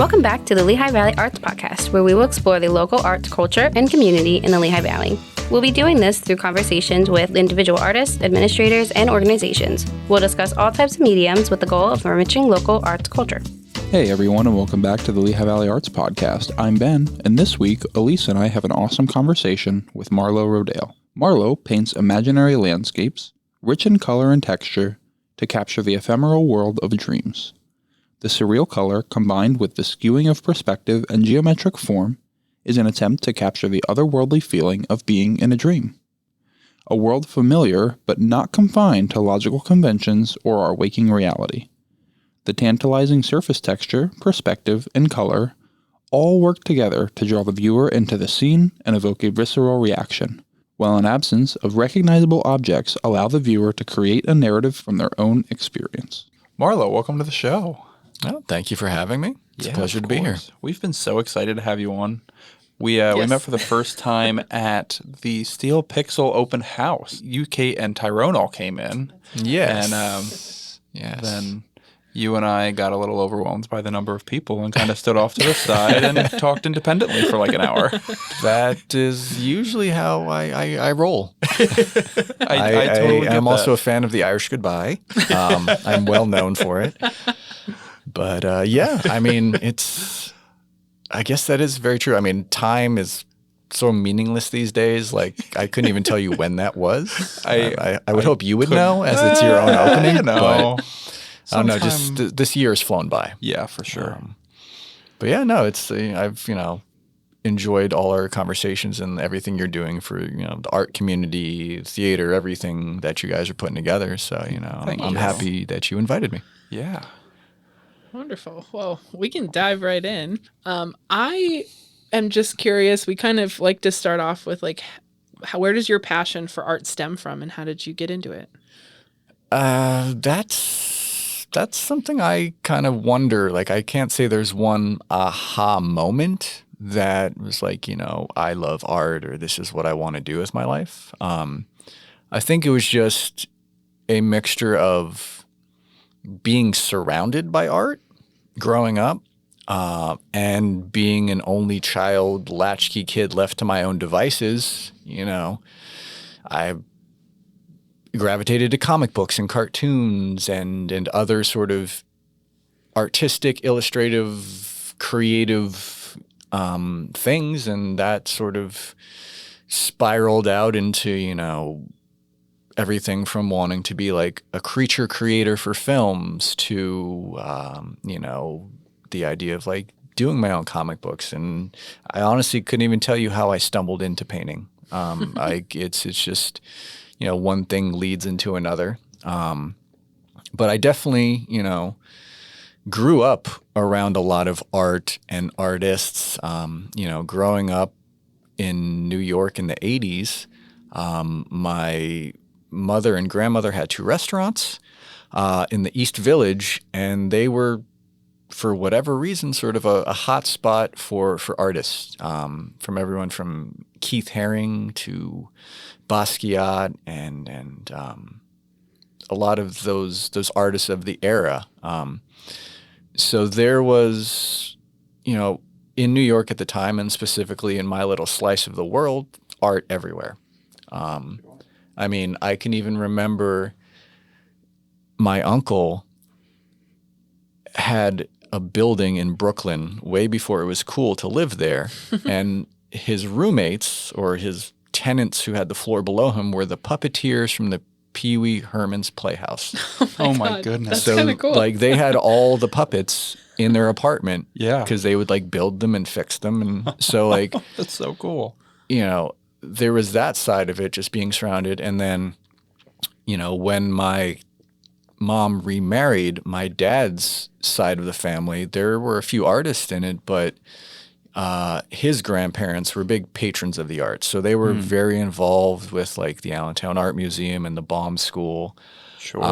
Welcome back to the Lehigh Valley Arts Podcast, where we will explore the local arts culture and community in the Lehigh Valley. We'll be doing this through conversations with individual artists, administrators, and organizations. We'll discuss all types of mediums with the goal of enriching local arts culture. Hey everyone, and welcome back to the Lehigh Valley Arts Podcast. I'm Ben, and this week, Elise and I have an awesome conversation with Marlow Rodale. Marlow paints imaginary landscapes, rich in color and texture, to capture the ephemeral world of dreams. The surreal color, combined with the skewing of perspective and geometric form, is an attempt to capture the otherworldly feeling of being in a dream. A world familiar, but not confined to logical conventions or our waking reality. The tantalizing surface texture, perspective, and color all work together to draw the viewer into the scene and evoke a visceral reaction, while an absence of recognizable objects allow the viewer to create a narrative from their own experience. Marlow, welcome to the show. Oh, thank you for having me. It's a pleasure to be here. We've been so excited to have you on. We met for the first time at the Steel Pixel Open House. You, Kate, and Tyrone all came in. Yes. And then you and I got a little overwhelmed by the number of people and kind of stood off to the side and talked independently for like an hour. That is usually how I roll. I totally I'm get also a fan of the Irish Goodbye. I'm well known for it. But I mean, I guess that is very true. I mean, time is so meaningless these days. Like, I couldn't even tell you when that was. I would hope you would know, as it's your own opening. You know. But I don't know, just this year has flown by. Yeah, for sure. But yeah, no, it's I've enjoyed all our conversations and everything you're doing for the art community, theater, everything that you guys are putting together. So I'm happy that you invited me. Yeah. Wonderful. Well, we can dive right in. I am just curious. We kind of like to start off with where does your passion for art stem from, and how did you get into it? That's something I kind of wonder. Like, I can't say there's one aha moment that was like, I love art or this is what I want to do with my life. I think it was just a mixture of being surrounded by art growing up and being an only child, latchkey kid left to my own devices. I gravitated to comic books and cartoons and other sort of artistic, illustrative, creative things, and that sort of spiraled out into everything from wanting to be like a creature creator for films to the idea of like doing my own comic books. And I honestly couldn't even tell you how I stumbled into painting. It's just one thing leads into another. But I definitely, grew up around a lot of art and artists. Growing up in New York in the 80s, my mother and grandmother had two restaurants in the East Village, and they were, for whatever reason, sort of a hot spot for artists, from everyone from Keith Haring to Basquiat and a lot of those artists of the era. So there was, in New York at the time, and specifically in my little slice of the world, art everywhere. I mean, I can even remember my uncle had a building in Brooklyn way before it was cool to live there. And his roommates or his tenants who had the floor below him were the puppeteers from the Pee Wee Herman's Playhouse. Oh my goodness. That's kind of cool. Like, they had all the puppets in their apartment. Yeah. Because they would like build them and fix them. And so like, that's so cool. There was that side of it, just being surrounded. And then, when my mom remarried, my dad's side of the family, there were a few artists in it, but his grandparents were big patrons of the arts. So they were very involved with like the Allentown Art Museum and the Baum School. Sure.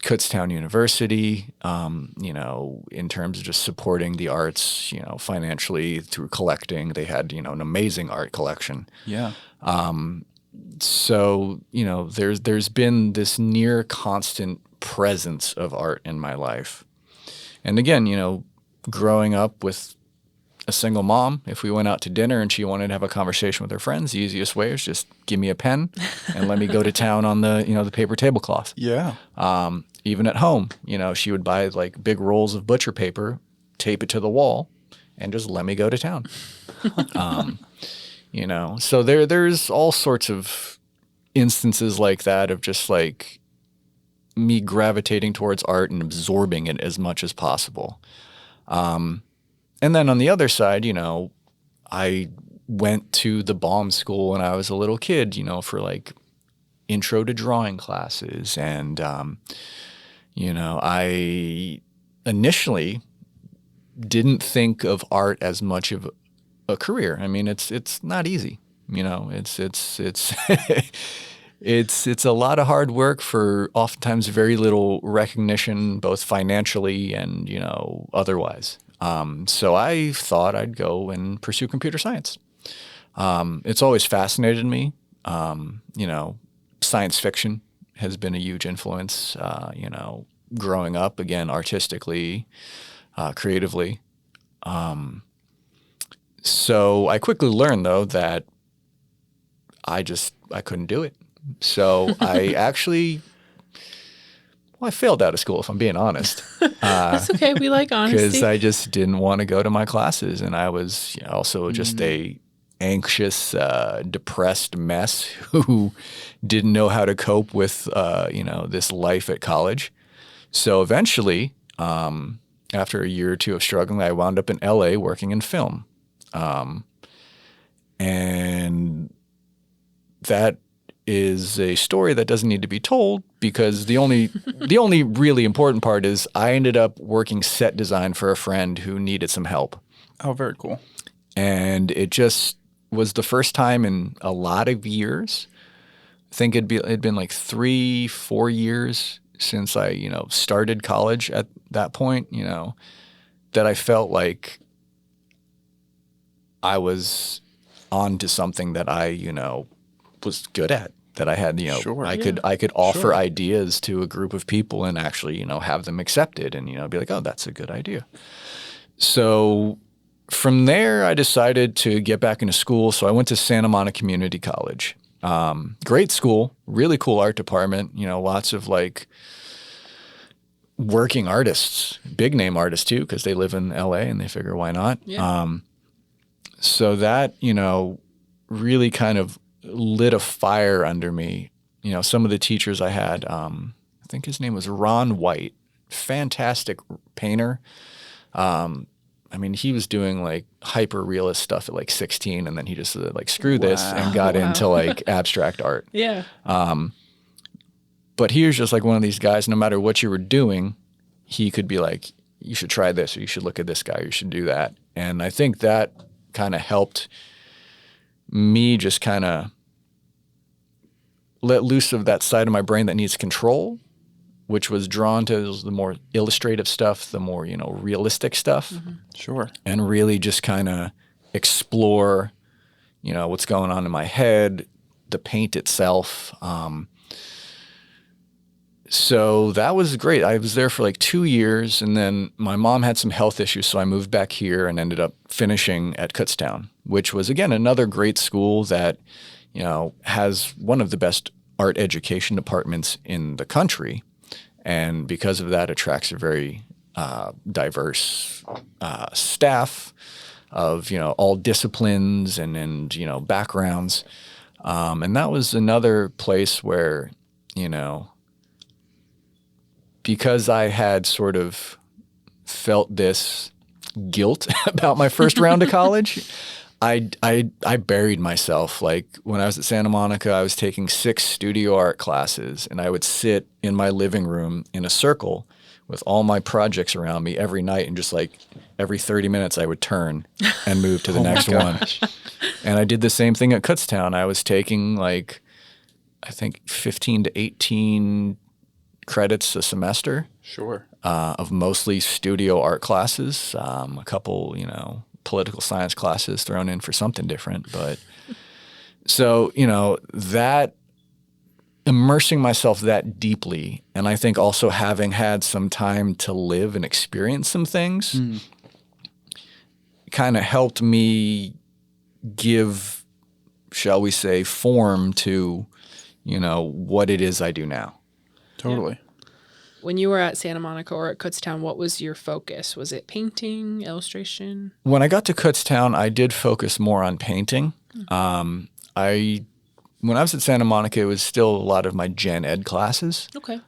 Kutztown University, in terms of just supporting the arts, financially through collecting. They had, an amazing art collection. Yeah. So, there's been this near constant presence of art in my life. And again, growing up with a single mom, if we went out to dinner and she wanted to have a conversation with her friends, the easiest way is just give me a pen and let me go to town on the paper tablecloth. Yeah. Even at home, she would buy like big rolls of butcher paper, tape it to the wall, and just let me go to town. So there's all sorts of instances like that of just like me gravitating towards art and absorbing it as much as possible. And then on the other side, I went to the Baum School when I was a little kid, for like intro to drawing classes. And, I initially didn't think of art as much of a career. I mean, it's not easy, it's a lot of hard work for oftentimes very little recognition, both financially and, otherwise. So I thought I'd go and pursue computer science. It's always fascinated me. Science fiction has been a huge influence, growing up, again, artistically, creatively. So I quickly learned, though, that I couldn't do it. So I actually... Well, I failed out of school, if I'm being honest. That's okay. We like honesty. Because I just didn't want to go to my classes. And I was also just a anxious, depressed mess who didn't know how to cope with, this life at college. So eventually, after a year or two of struggling, I wound up in LA working in film. And that is a story that doesn't need to be told, because the only really important part is I ended up working set design for a friend who needed some help. Oh, very cool. And it just was the first time in a lot of years. I think it'd been like 3-4 years since I, started college at that point, that I felt like I was on to something that I, was good at, that I had, Sure. I could offer ideas to a group of people and actually, have them accepted and, be like, oh, that's a good idea. So from there, I decided to get back into school. So I went to Santa Monica Community College. Great school, really cool art department, lots of like working artists, big name artists too, because they live in LA and they figure why not. Yeah. So that, really kind of lit a fire under me. Some of the teachers I had, I think his name was Ron White, fantastic painter. He was doing like hyper realist stuff at like 16, and then he just like screw this and got into like abstract art. Yeah. But he was just like one of these guys, no matter what you were doing, he could be like, you should try this, or you should look at this guy, or you should do that. And I think that kind of helped me just kind of let loose of that side of my brain that needs control, which was drawn to the more illustrative stuff, the more, realistic stuff. Mm-hmm. Sure. And really just kind of explore, what's going on in my head, the paint itself. So that was great. I was there for like 2 years, and then my mom had some health issues, so I moved back here and ended up finishing at Kutztown, which was, again, another great school that, has one of the best art education departments in the country. And because of that, attracts a very diverse staff of, all disciplines and backgrounds. And that was another place where, because I had sort of felt this guilt about my first round of college, I buried myself. Like when I was at Santa Monica, I was taking 6 studio art classes, and I would sit in my living room in a circle with all my projects around me every night, and just like every 30 minutes I would turn and move to the next one. And I did the same thing at Kutztown. I was taking like, I think 15 to 18 credits a semester. Sure. Of mostly studio art classes, a couple, political science classes thrown in for something different. But so, that immersing myself that deeply, and I think also having had some time to live and experience some things, kind of helped me give, shall we say, form to, what it is I do now. Totally. When you were at Santa Monica or at Kutztown, what was your focus? Was it painting, illustration? When I got to Kutztown, I did focus more on painting. When I was at Santa Monica, it was still a lot of my gen ed classes. Okay.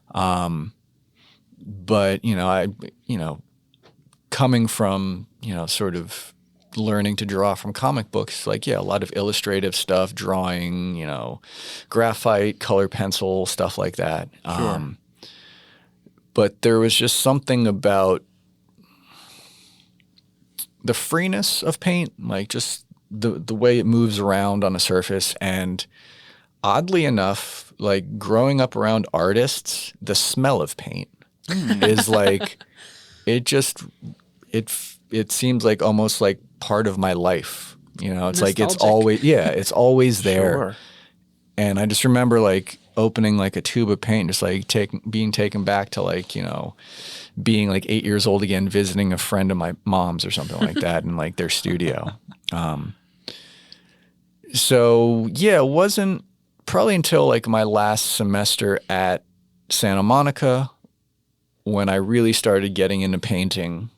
But, coming from, sort of learning to draw from comic books, a lot of illustrative stuff, drawing, graphite, color pencil, stuff like that. Sure. But there was just something about the freeness of paint, just the way it moves around on a surface. And oddly enough, growing up around artists, the smell of paint is it seems like almost like part of my life. It's Nostalgic. it's always there. Sure. And I just remember opening a tube of paint, just being taken back to being 8 years old again, visiting a friend of my mom's or something like that in their studio. So yeah, it wasn't probably until my last semester at Santa Monica when I really started getting into painting,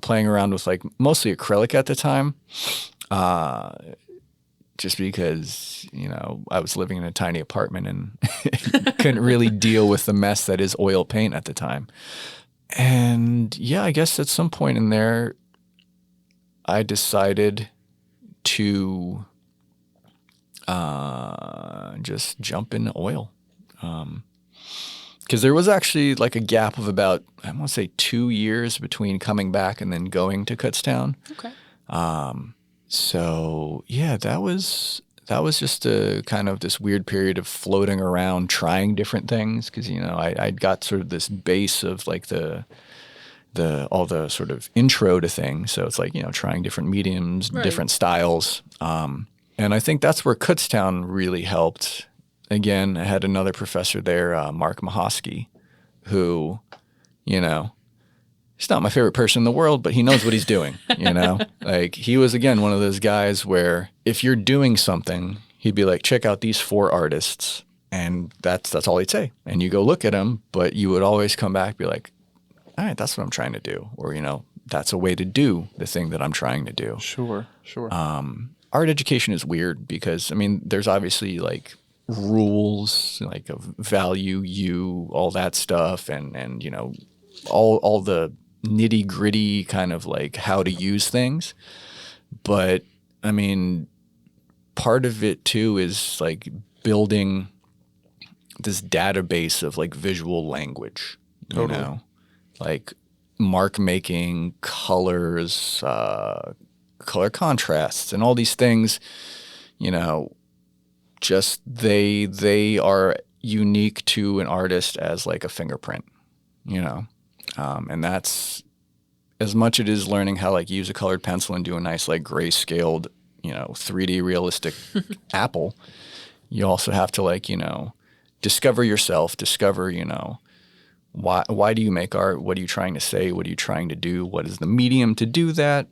playing around with mostly acrylic at the time. Just because, I was living in a tiny apartment and couldn't really deal with the mess that is oil paint at the time. And yeah, I guess at some point in there, I decided to just jump into oil. Because there was actually a gap of about, I want to say 2 years between coming back and then going to Kutztown. Okay. So yeah, that was just a kind of this weird period of floating around, trying different things. Because I'd got sort of this base of all the sort of intro to things. So it's trying different mediums, Right. different styles. And I think that's where Kutztown really helped. Again, I had another professor there, Mark Mahosky, who, he's not my favorite person in the world, but he knows what he's doing, He was, again, one of those guys where if you're doing something, he'd be like, check out these 4 artists, and that's all he'd say. And you go look at them, but you would always come back and be like, all right, that's what I'm trying to do. Or, that's a way to do the thing that I'm trying to do. Sure. Art education is weird because, there's obviously rules of value, all that stuff, and all the nitty gritty kind of how to use things. But part of it too is building this database of visual language, Totally. Mark making, colors, color contrasts, and all these things, just they are unique to an artist as a fingerprint, and that's as much it is learning how use a colored pencil and do a nice grayscaled 3D realistic apple. You also have to discover yourself, discover why do you make art, what are you trying to say, what are you trying to do, what is the medium to do that.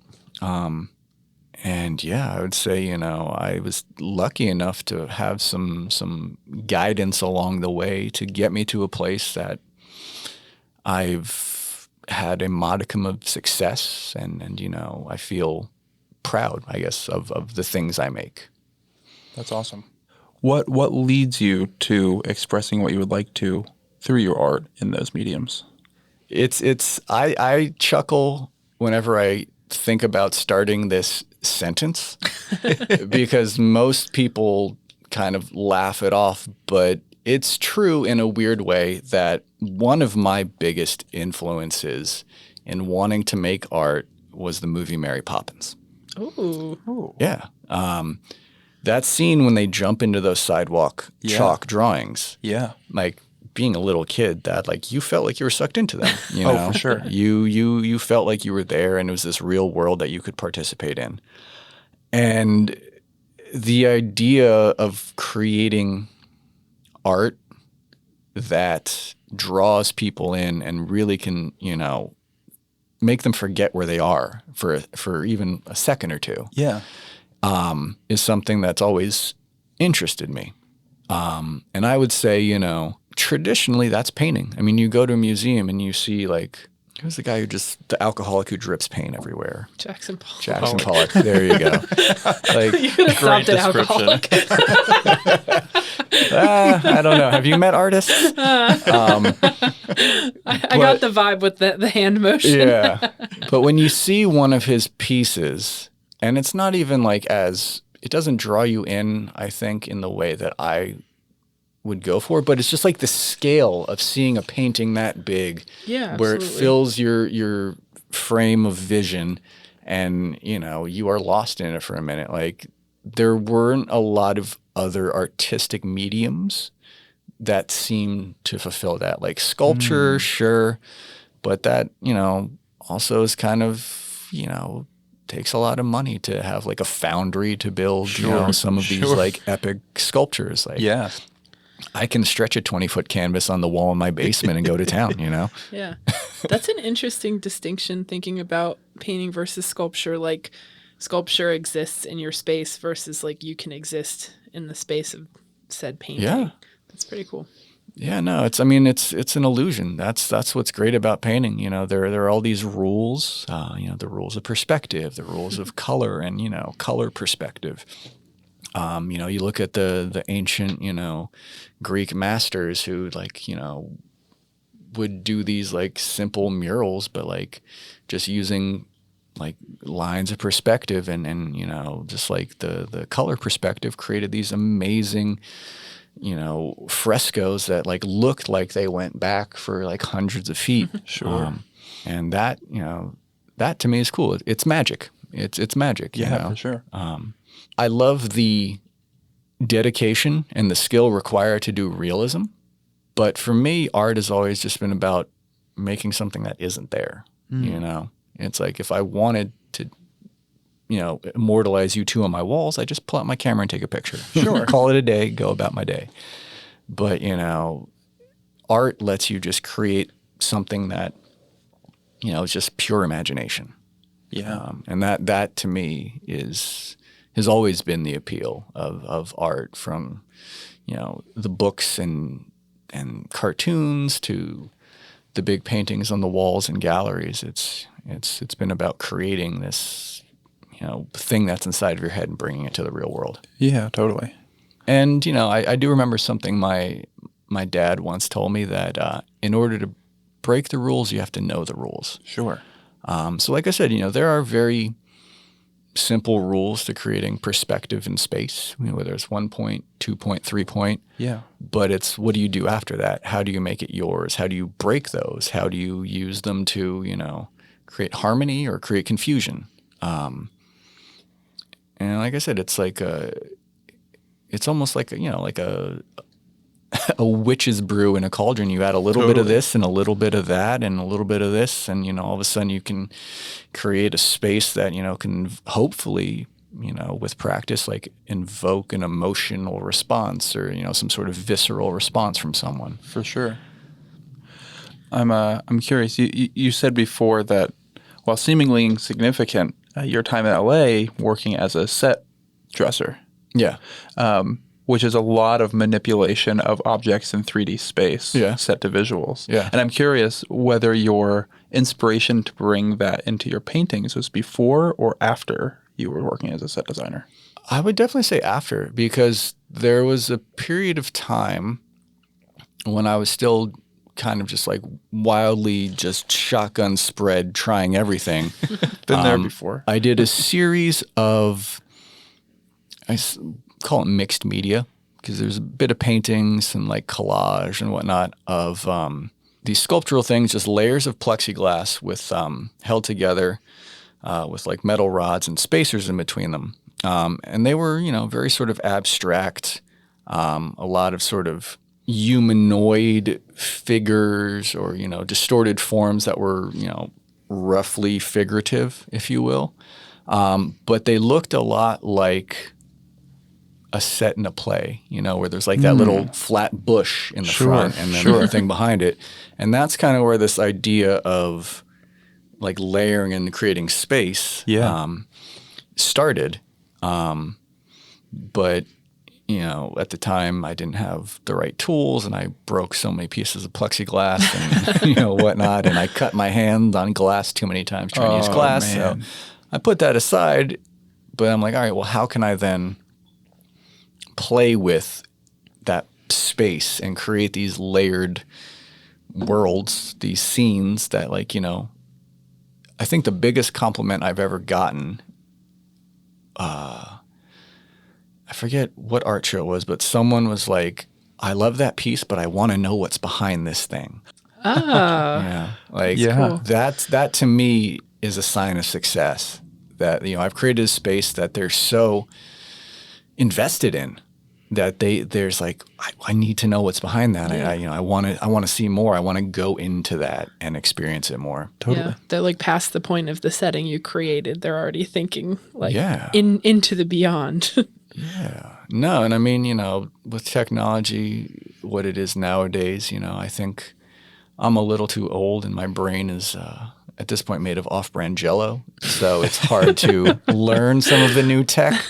And yeah, I would say, I was lucky enough to have some guidance along the way to get me to a place that I've had a modicum of success and I feel proud, I guess, of the things I make. That's awesome. What leads you to expressing what you would like to through your art in those mediums? I chuckle whenever I think about starting this sentence because most people kind of laugh it off, but it's true in a weird way that one of my biggest influences in wanting to make art was the movie Mary Poppins. Ooh. Yeah. That scene when they jump into those sidewalk chalk drawings. Yeah. Being a little kid, that you felt like you were sucked into them. Oh, for sure. You felt like you were there, and it was this real world that you could participate in. And the idea of creating art that draws people in and really can, make them forget where they are for even a second or two. Yeah. Is something that's always interested me. And I would say, you know, traditionally that's painting. I mean, you go to a museum and you see like, who's the guy the alcoholic who drips paint everywhere? Jackson Pollock. Jackson Pollock. There you go. Like, You could have stopped at alcoholic. I don't know. Have you met artists? I got the vibe with the hand motion. Yeah. But when you see one of his pieces, and it's not even like it doesn't draw you in, I think, in the way that I would go for, but it's just like the scale of seeing a painting that big, where it fills your frame of vision, and you know you are lost in it for a minute. Like there weren't a lot of other artistic mediums that seem to fulfill that. Like sculpture, sure, but that, you know, also is kind of, you know, takes a lot of money to have like a foundry to build, you know, some of these like epic sculptures. Like, Yeah. I can stretch a 20-foot canvas on the wall in my basement and go to town, you know? Yeah. That's an interesting distinction, thinking about painting versus sculpture. Like sculpture exists in your space versus like you can exist in the space of said painting. Yeah. That's pretty cool. Yeah, no, it's an illusion. That's what's great about painting. You know, there are all these rules, you know, the rules of perspective, the rules of color, and, you know, color perspective. You know, you look at the ancient, you know, Greek masters who like, you know, would do these like simple murals, but like just using like lines of perspective and you know, just like the color perspective created these amazing, you know, frescoes that like looked like they went back for like hundreds of feet. Sure. And that, you know, that to me is cool. It's magic. It's magic. Yeah, you know? for sure. I love the dedication and the skill required to do realism. But for me, art has always just been about making something that isn't there. You know, it's like if I wanted to, you know, immortalize you two on my walls, I just pull out my camera and take a picture. Sure. Call it a day, go about my day. But, you know, art lets you just create something that, you know, is just pure imagination. Yeah. And that to me has always been the appeal of art, from, you know, the books and cartoons to the big paintings on the walls and galleries. It's been about creating this, you know, thing that's inside of your head and bringing it to the real world. Yeah, totally. And, you know, I do remember something my dad once told me, that in order to break the rules, you have to know the rules. Sure. So like I said, you know, there are very simple rules to creating perspective in space, you know, whether it's 1 point, 2 point, 3 point. Yeah. But it's, what do you do after that? How do you make it yours? How do you break those? How do you use them to, you know, create harmony or create confusion? And like I said, it's like it's almost like, you know, like a witch's brew in a cauldron. You add a little bit of this and a little bit of that and a little bit of this, and, you know, all of a sudden you can create a space that, you know, can hopefully, you know, with practice, like invoke an emotional response, or, you know, some sort of visceral response from someone. For sure. I'm curious. You said before that while seemingly insignificant, your time in LA working as a set dresser. Yeah. Which is a lot of manipulation of objects in 3D space, Yeah. set to visuals. Yeah. And I'm curious whether your inspiration to bring that into your paintings was before or after you were working as a set designer. I would definitely say after, because there was a period of time when I was still kind of just like wildly just shotgun spread trying everything. Been there before. I did a series of, call it mixed media, because there's a bit of paintings and like collage and whatnot of these sculptural things, just layers of plexiglass with held together with like metal rods and spacers in between them. And they were, you know, very sort of abstract, a lot of sort of humanoid figures, or, you know, distorted forms that were, you know, roughly figurative, if you will. But they looked a lot like a set in a play, you know, where there's like that little flat bush in the front and then the thing behind it. And that's kind of where this idea of, like layering and creating space started. But, you know, at the time I didn't have the right tools and I broke so many pieces of plexiglass and, you know, whatnot. And I cut my hand on glass too many times trying to use glass. Man. So I put that aside, but I'm like, all right, well, how can I then play with that space and create these layered worlds, these scenes that, like, you know, I think the biggest compliment I've ever gotten, I forget what art show it was, but someone was like, I love that piece, but I want to know what's behind this thing. Yeah. Like Cool. that to me is a sign of success, that, you know, I've created a space that they're so invested in that there's like, I need to know what's behind that. Yeah. I want to see more. I want to go into that and experience it more. Totally. Yeah, they're like past the point of the setting you created. They're already thinking like Yeah. into the beyond. Yeah. No, and I mean, you know, with technology, what it is nowadays, you know, I think I'm a little too old and my brain is at this point made of off-brand Jell-O, so it's hard to learn some of the new tech.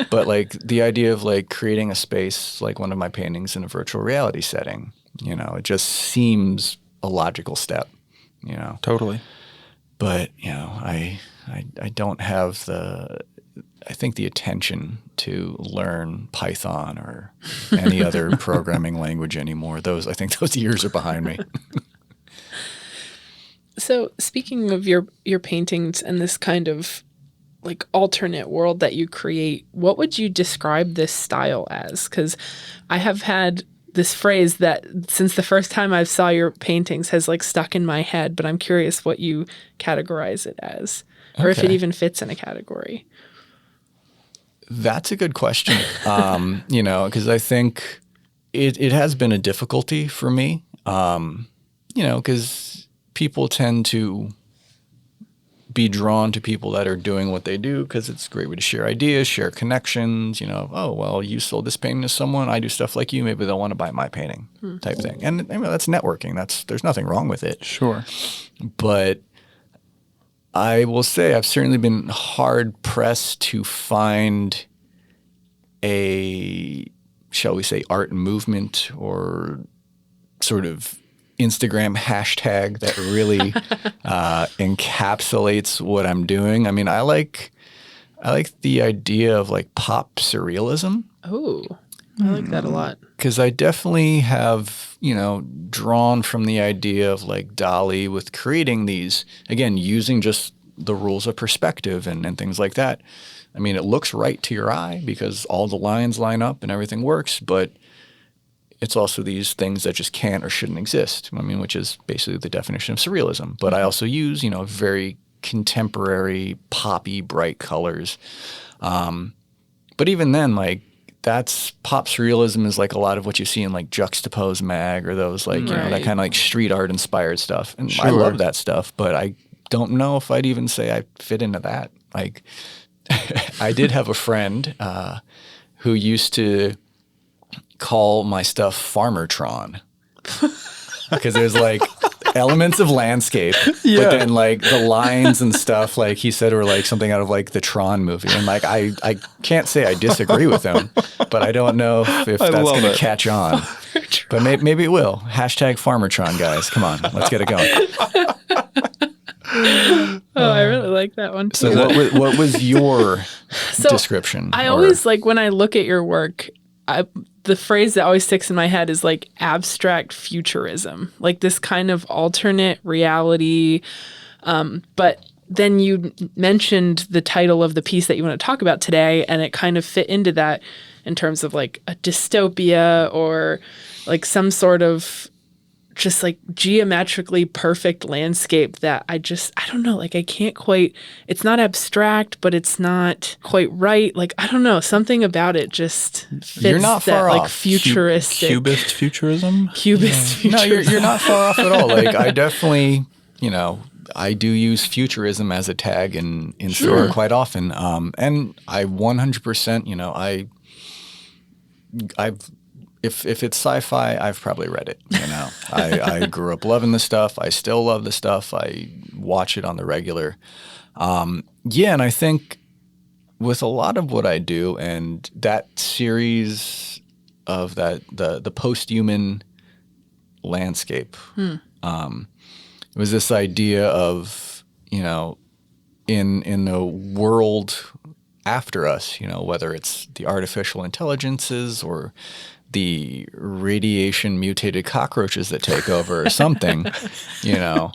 But like the idea of like creating a space like one of my paintings in a virtual reality setting, you know, it just seems a logical step, you know. Totally. But, you know, I don't have I think the attention to learn Python or any other programming language anymore. I think those years are behind me. So speaking of your paintings and this kind of like alternate world that you create, what would you describe this style as? Because I have had this phrase that since the first time I saw your paintings has like stuck in my head, but I'm curious what you categorize it as, or if it Okay. even fits in a category. That's a good question. You know, because I think it has been a difficulty for me, you know, because people tend to be drawn to people that are doing what they do because it's a great way to share ideas, share connections, you know, oh, well, you sold this painting to someone, I do stuff like you, maybe they'll want to buy my painting type thing. And I mean, that's networking. There's nothing wrong with it. Sure. But I will say I've certainly been hard pressed to find a, shall we say, art movement or sort of Instagram hashtag that really encapsulates what I'm doing. I mean, I like the idea of like pop surrealism. Oh, I like that a lot. Because I definitely have, you know, drawn from the idea of like Dali with creating these, again, using just the rules of perspective and things like that. I mean, it looks right to your eye because all the lines line up and everything works, but it's also these things that just can't or shouldn't exist. I mean, which is basically the definition of surrealism. But I also use, you know, very contemporary, poppy, bright colors. But even then, like, that's pop surrealism is like a lot of what you see in like Juxtapose Mag or those like, you know, that kind of like street art inspired stuff. And I love that stuff, but I don't know if I'd even say I fit into that. Like, I did have a friend who used to call my stuff Farmertron because there's like elements of landscape, but then like the lines and stuff, like he said, were like something out of like the Tron movie. And like, I can't say I disagree with him, but I don't know if that's going to catch on. But maybe it will. Hashtag Farmertron, guys. Come on, let's get it going. Oh, I really like that one too. So what was your description? I always like when I look at your work, the phrase that always sticks in my head is like abstract futurism, like this kind of alternate reality. But then you mentioned the title of the piece that you want to talk about today, and it kind of fit into that in terms of like a dystopia or like some sort of just like geometrically perfect landscape that I don't know, like I can't quite, it's not abstract, but it's not quite right. Like, I don't know, something about it just fits. You're not far off. Like futuristic. Cubist futurism? Cubist futurism. No, you're not far off at all. Like, I definitely, you know, I do use futurism as a tag in store quite often. And I 100%, you know, If it's sci-fi, I've probably read it. You know, I grew up loving the stuff. I still love the stuff. I watch it on the regular. Yeah, and I think with a lot of what I do, and that series of the Posthuman landscape, it was this idea of, you know, in the world after us, you know, whether it's the artificial intelligences or the radiation mutated cockroaches that take over or something, you know,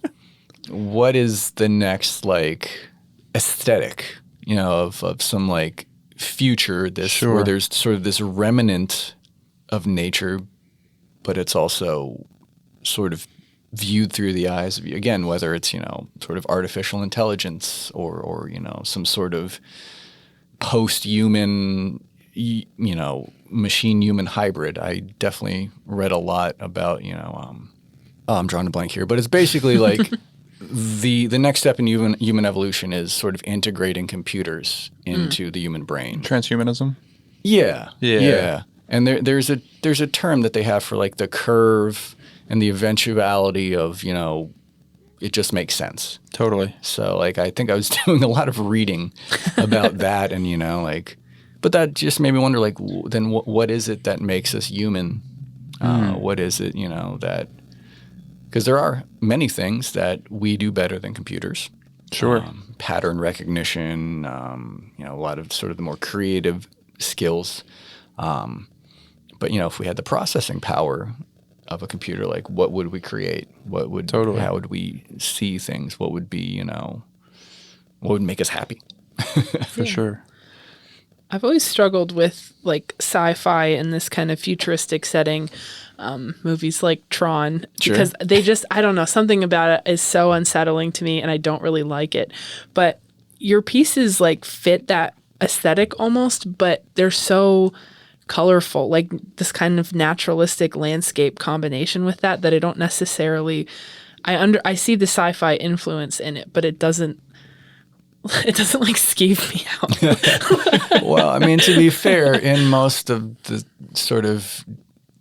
what is the next like aesthetic, you know, of some like future, where there's sort of this remnant of nature, but it's also sort of viewed through the eyes of, again, whether it's, you know, sort of artificial intelligence or you know, some sort of post-human, you know, machine-human hybrid. I definitely read a lot about, you know, I'm drawing a blank here, but it's basically like the next step in human evolution is sort of integrating computers into the human brain. Transhumanism? Yeah. And there's a term that they have for like the curve and the eventuality of, you know, it just makes sense. Totally. So like I think I was doing a lot of reading about that, and you know, like, but that just made me wonder, like, then what is it that makes us human? What is it, you know, that, because there are many things that we do better than computers. Sure. Pattern recognition, you know, a lot of sort of the more creative skills. But, you know, if we had the processing power of a computer, like what would we create? How would we see things? What would be, you know, what would make us happy? For sure. I've always struggled with like sci-fi in this kind of futuristic setting, movies like Tron, because they just, I don't know, something about it is so unsettling to me and I don't really like it. But your pieces like fit that aesthetic almost, but they're so colorful, like this kind of naturalistic landscape combination with that I don't necessarily, I see the sci-fi influence in it, but it doesn't like skeeve me out. Well, I mean, to be fair, in most of the sort of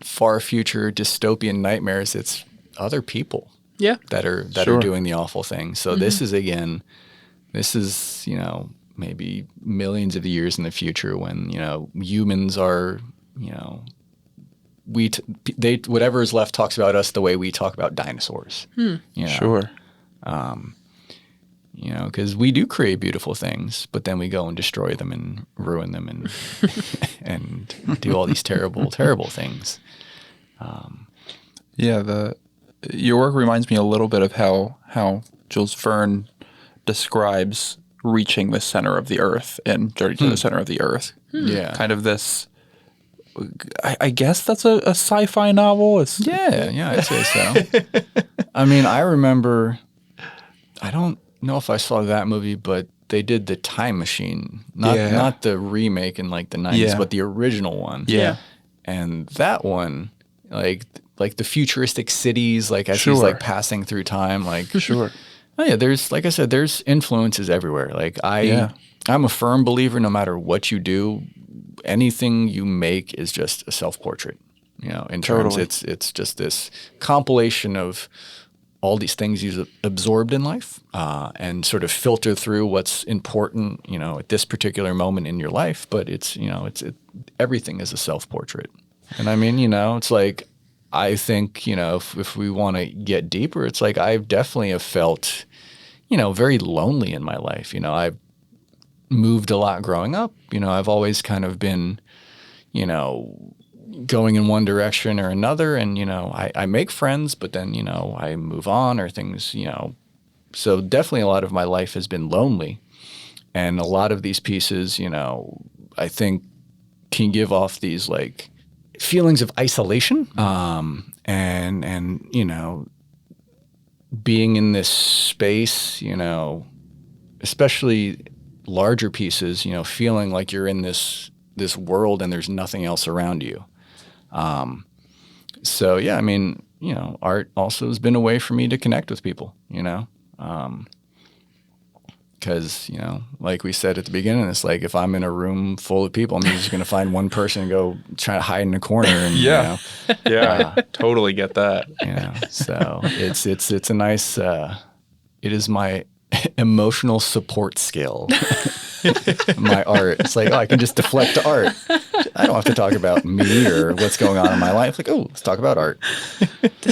far future dystopian nightmares, it's other people that are doing the awful things. So this is, you know, maybe millions of years in the future when, you know, humans are, you know, whatever is left talks about us the way we talk about dinosaurs. You know? Sure. You know, because we do create beautiful things, but then we go and destroy them and ruin them and and do all these terrible, terrible things. Your work reminds me a little bit of how Jules Verne describes reaching the center of the earth and Journey to the Center of the Earth. Yeah. Kind of this, I guess that's a sci-fi novel. Yeah, I'd say so. I mean, I remember, I don't know if I saw that movie, but they did The Time Machine. Not the remake in like the 90s, but the original one. Yeah. And that one, like the futuristic cities, like as he's like passing through time, like Sure. Oh yeah, there's, like I said, there's influences everywhere. Like I'm a firm believer, no matter what you do, anything you make is just a self-portrait. You know, in terms, it's just this compilation of all these things you've absorbed in life, and sort of filter through what's important, you know, at this particular moment in your life. But it's, you know, everything is a self-portrait. And I mean, you know, it's like, I think, you know, if we want to get deeper, it's like I definitely have felt, you know, very lonely in my life. You know, I've moved a lot growing up. You know, I've always kind of been, you know, going in one direction or another. And, you know, I make friends, but then, you know, I move on or things, you know. So definitely a lot of my life has been lonely. And a lot of these pieces, you know, I think can give off these like feelings of isolation, and you know, being in this space, you know, especially larger pieces, you know, feeling like you're in this world and there's nothing else around you. So yeah, I mean, you know, art also has been a way for me to connect with people, you know. Because, you know, like we said at the beginning, it's like if I'm in a room full of people, I'm just going to find one person and go try to hide in a corner. And, you know, totally get that. You know, so it's a nice it is my emotional support skill. My art. It's like, oh, I can just deflect to art. I don't have to talk about me or what's going on in my life. Like, oh, let's talk about art.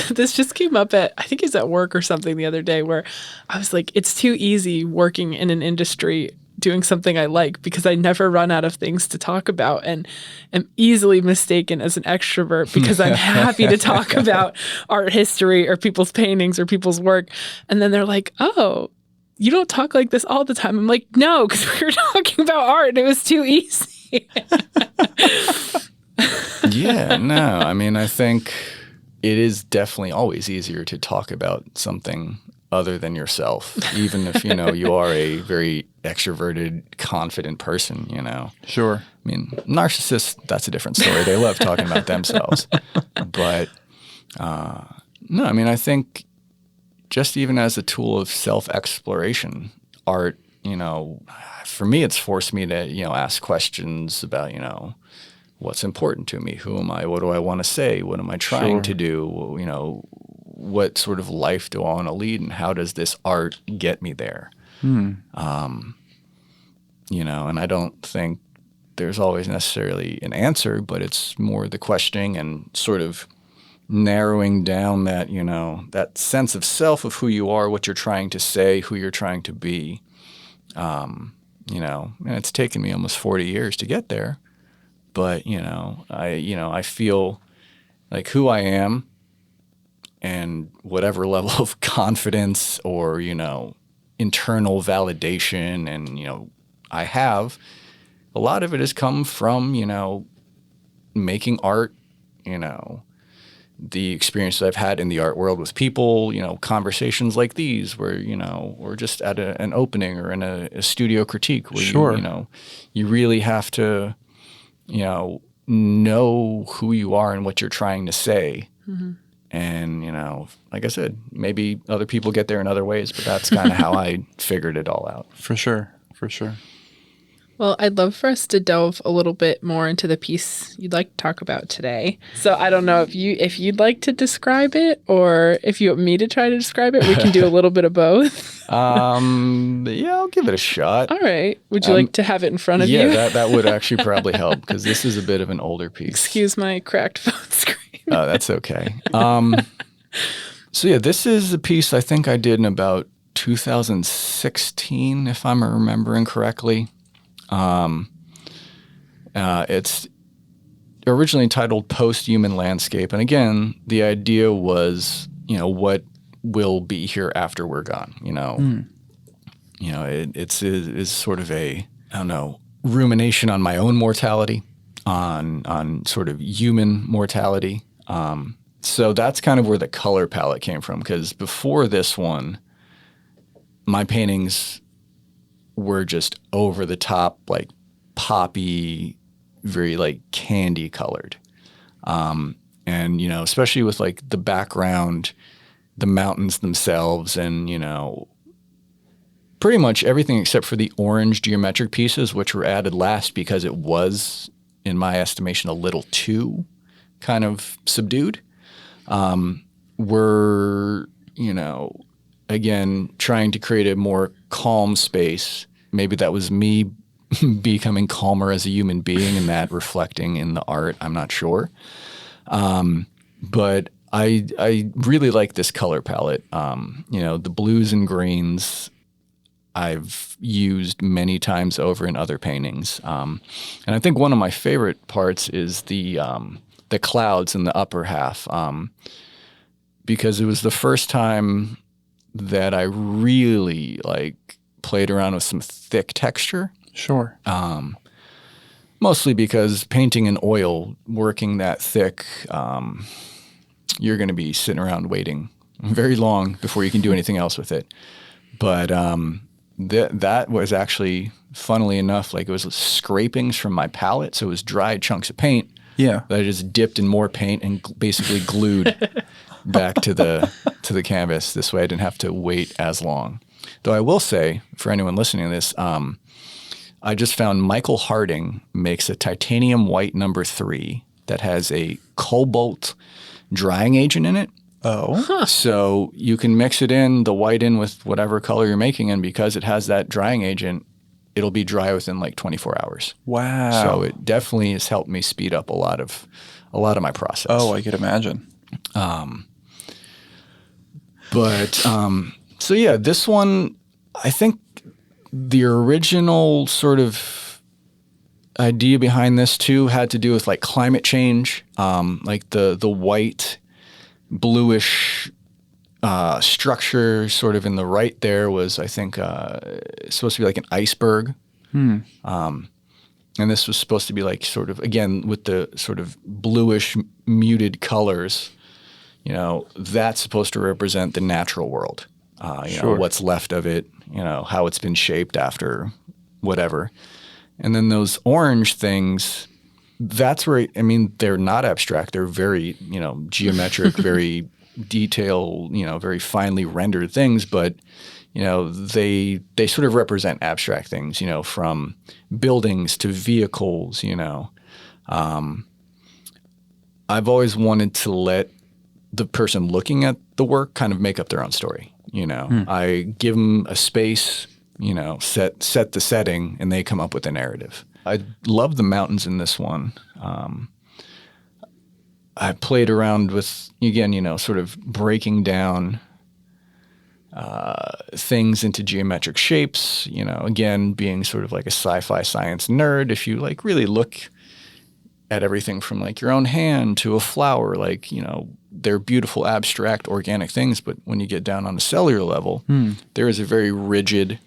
This just came up I think it's at work or something the other day, where I was like, it's too easy working in an industry doing something I like, because I never run out of things to talk about and am easily mistaken as an extrovert because I'm happy to talk about art history or people's paintings or people's work. And then they're like, oh, you don't talk like this all the time. I'm like, no, because we were talking about art and it was too easy. Yeah, no. I mean, I think it is definitely always easier to talk about something other than yourself, even if, you are a very extroverted, confident person, Sure. I mean, narcissists, that's a different story. They love talking about themselves. But no, I mean, I think just even as a tool of self-exploration, art, for me, it's forced me to, ask questions about, what's important to me? Who am I? What do I want to say? What am I trying to do? What sort of life do I want to lead? And how does this art get me there? And I don't think there's always necessarily an answer, but it's more the questioning and sort of narrowing down that, that sense of self of who you are, what you're trying to say, who you're trying to be. And it's taken me almost 40 years to get there. But, I feel like who I am and whatever level of confidence or, internal validation and, I have, a lot of it has come from, making art, the experiences I've had in the art world with people, conversations like these where, or just at an opening or in a studio critique where, you really have to, know who you are and what you're trying to say. Mm-hmm. And, like I said, maybe other people get there in other ways, but that's kind of how I figured it all out. For sure. Well, I'd love for us to delve a little bit more into the piece you'd like to talk about today. So I don't know if you'd like to describe it, or if you want me to try to describe it. We can do a little bit of both. Yeah, I'll give it a shot. All right. Would you like to have it in front of you? Yeah, that would actually probably help, because this is a bit of an older piece. Excuse my cracked phone screen. Oh, that's okay. So yeah, this is a piece I think I did in about 2016, if I'm remembering correctly. It's originally titled Posthuman Landscape. And again, the idea was, what will be here after we're gone, it's sort of a, I don't know, rumination on my own mortality, on sort of human mortality. So that's kind of where the color palette came from, because before this one, my paintings were just over the top, like poppy, very like candy colored. And, especially with like the background, the mountains themselves, and, pretty much everything except for the orange geometric pieces, which were added last because it was, in my estimation, a little too kind of subdued, were, again, trying to create a more calm space. Maybe that was me becoming calmer as a human being and that reflecting in the art. I'm not sure. But I really like this color palette. The blues and greens I've used many times over in other paintings. And I think one of my favorite parts is the clouds in the upper half, because it was the first time that I really played around with some thick texture. Sure. Mostly because painting in oil, working that thick, you're going to be sitting around waiting very long before you can do anything else with it. But that was actually, funnily enough, it was scrapings from my palette. So it was dried chunks of paint. Yeah. That I just dipped in more paint and basically glued back to the canvas. This way I didn't have to wait as long. Though I will say, for anyone listening to this, I just found Michael Harding makes a titanium white No. 3 that has a cobalt drying agent in it. Oh. So you can mix it in, the white in with whatever color you're making, and because it has that drying agent, it'll be dry within like 24 hours. Wow. So it definitely has helped me speed up a lot of my process. Oh, I could imagine. So yeah, this one, I think the original sort of idea behind this too had to do with like climate change, like the white, bluish structure sort of in the right there was, I think, supposed to be like an iceberg. And this was supposed to be like sort of, again, with the sort of bluish muted colors, you know, that's supposed to represent the natural world, you know, what's left of it, you know, how it's been shaped after whatever. And then those orange things, that's where, I mean, they're not abstract. They're very, you know, geometric, very detailed, you know, very finely rendered things. But, you know, they sort of represent abstract things, you know, from buildings to vehicles, you know. I've always wanted to let the person looking at the work kind of make up their own story, you know. I give them a space, you know, set the setting, and they come up with a narrative. I love the mountains in this one. I played around with, again, you know, sort of breaking down things into geometric shapes, you know, again, being sort of like a sci-fi science nerd. If you like really look at everything from like your own hand to a flower, like, you know, they're beautiful, abstract, organic things. But when you get down on a cellular level, there is a very rigid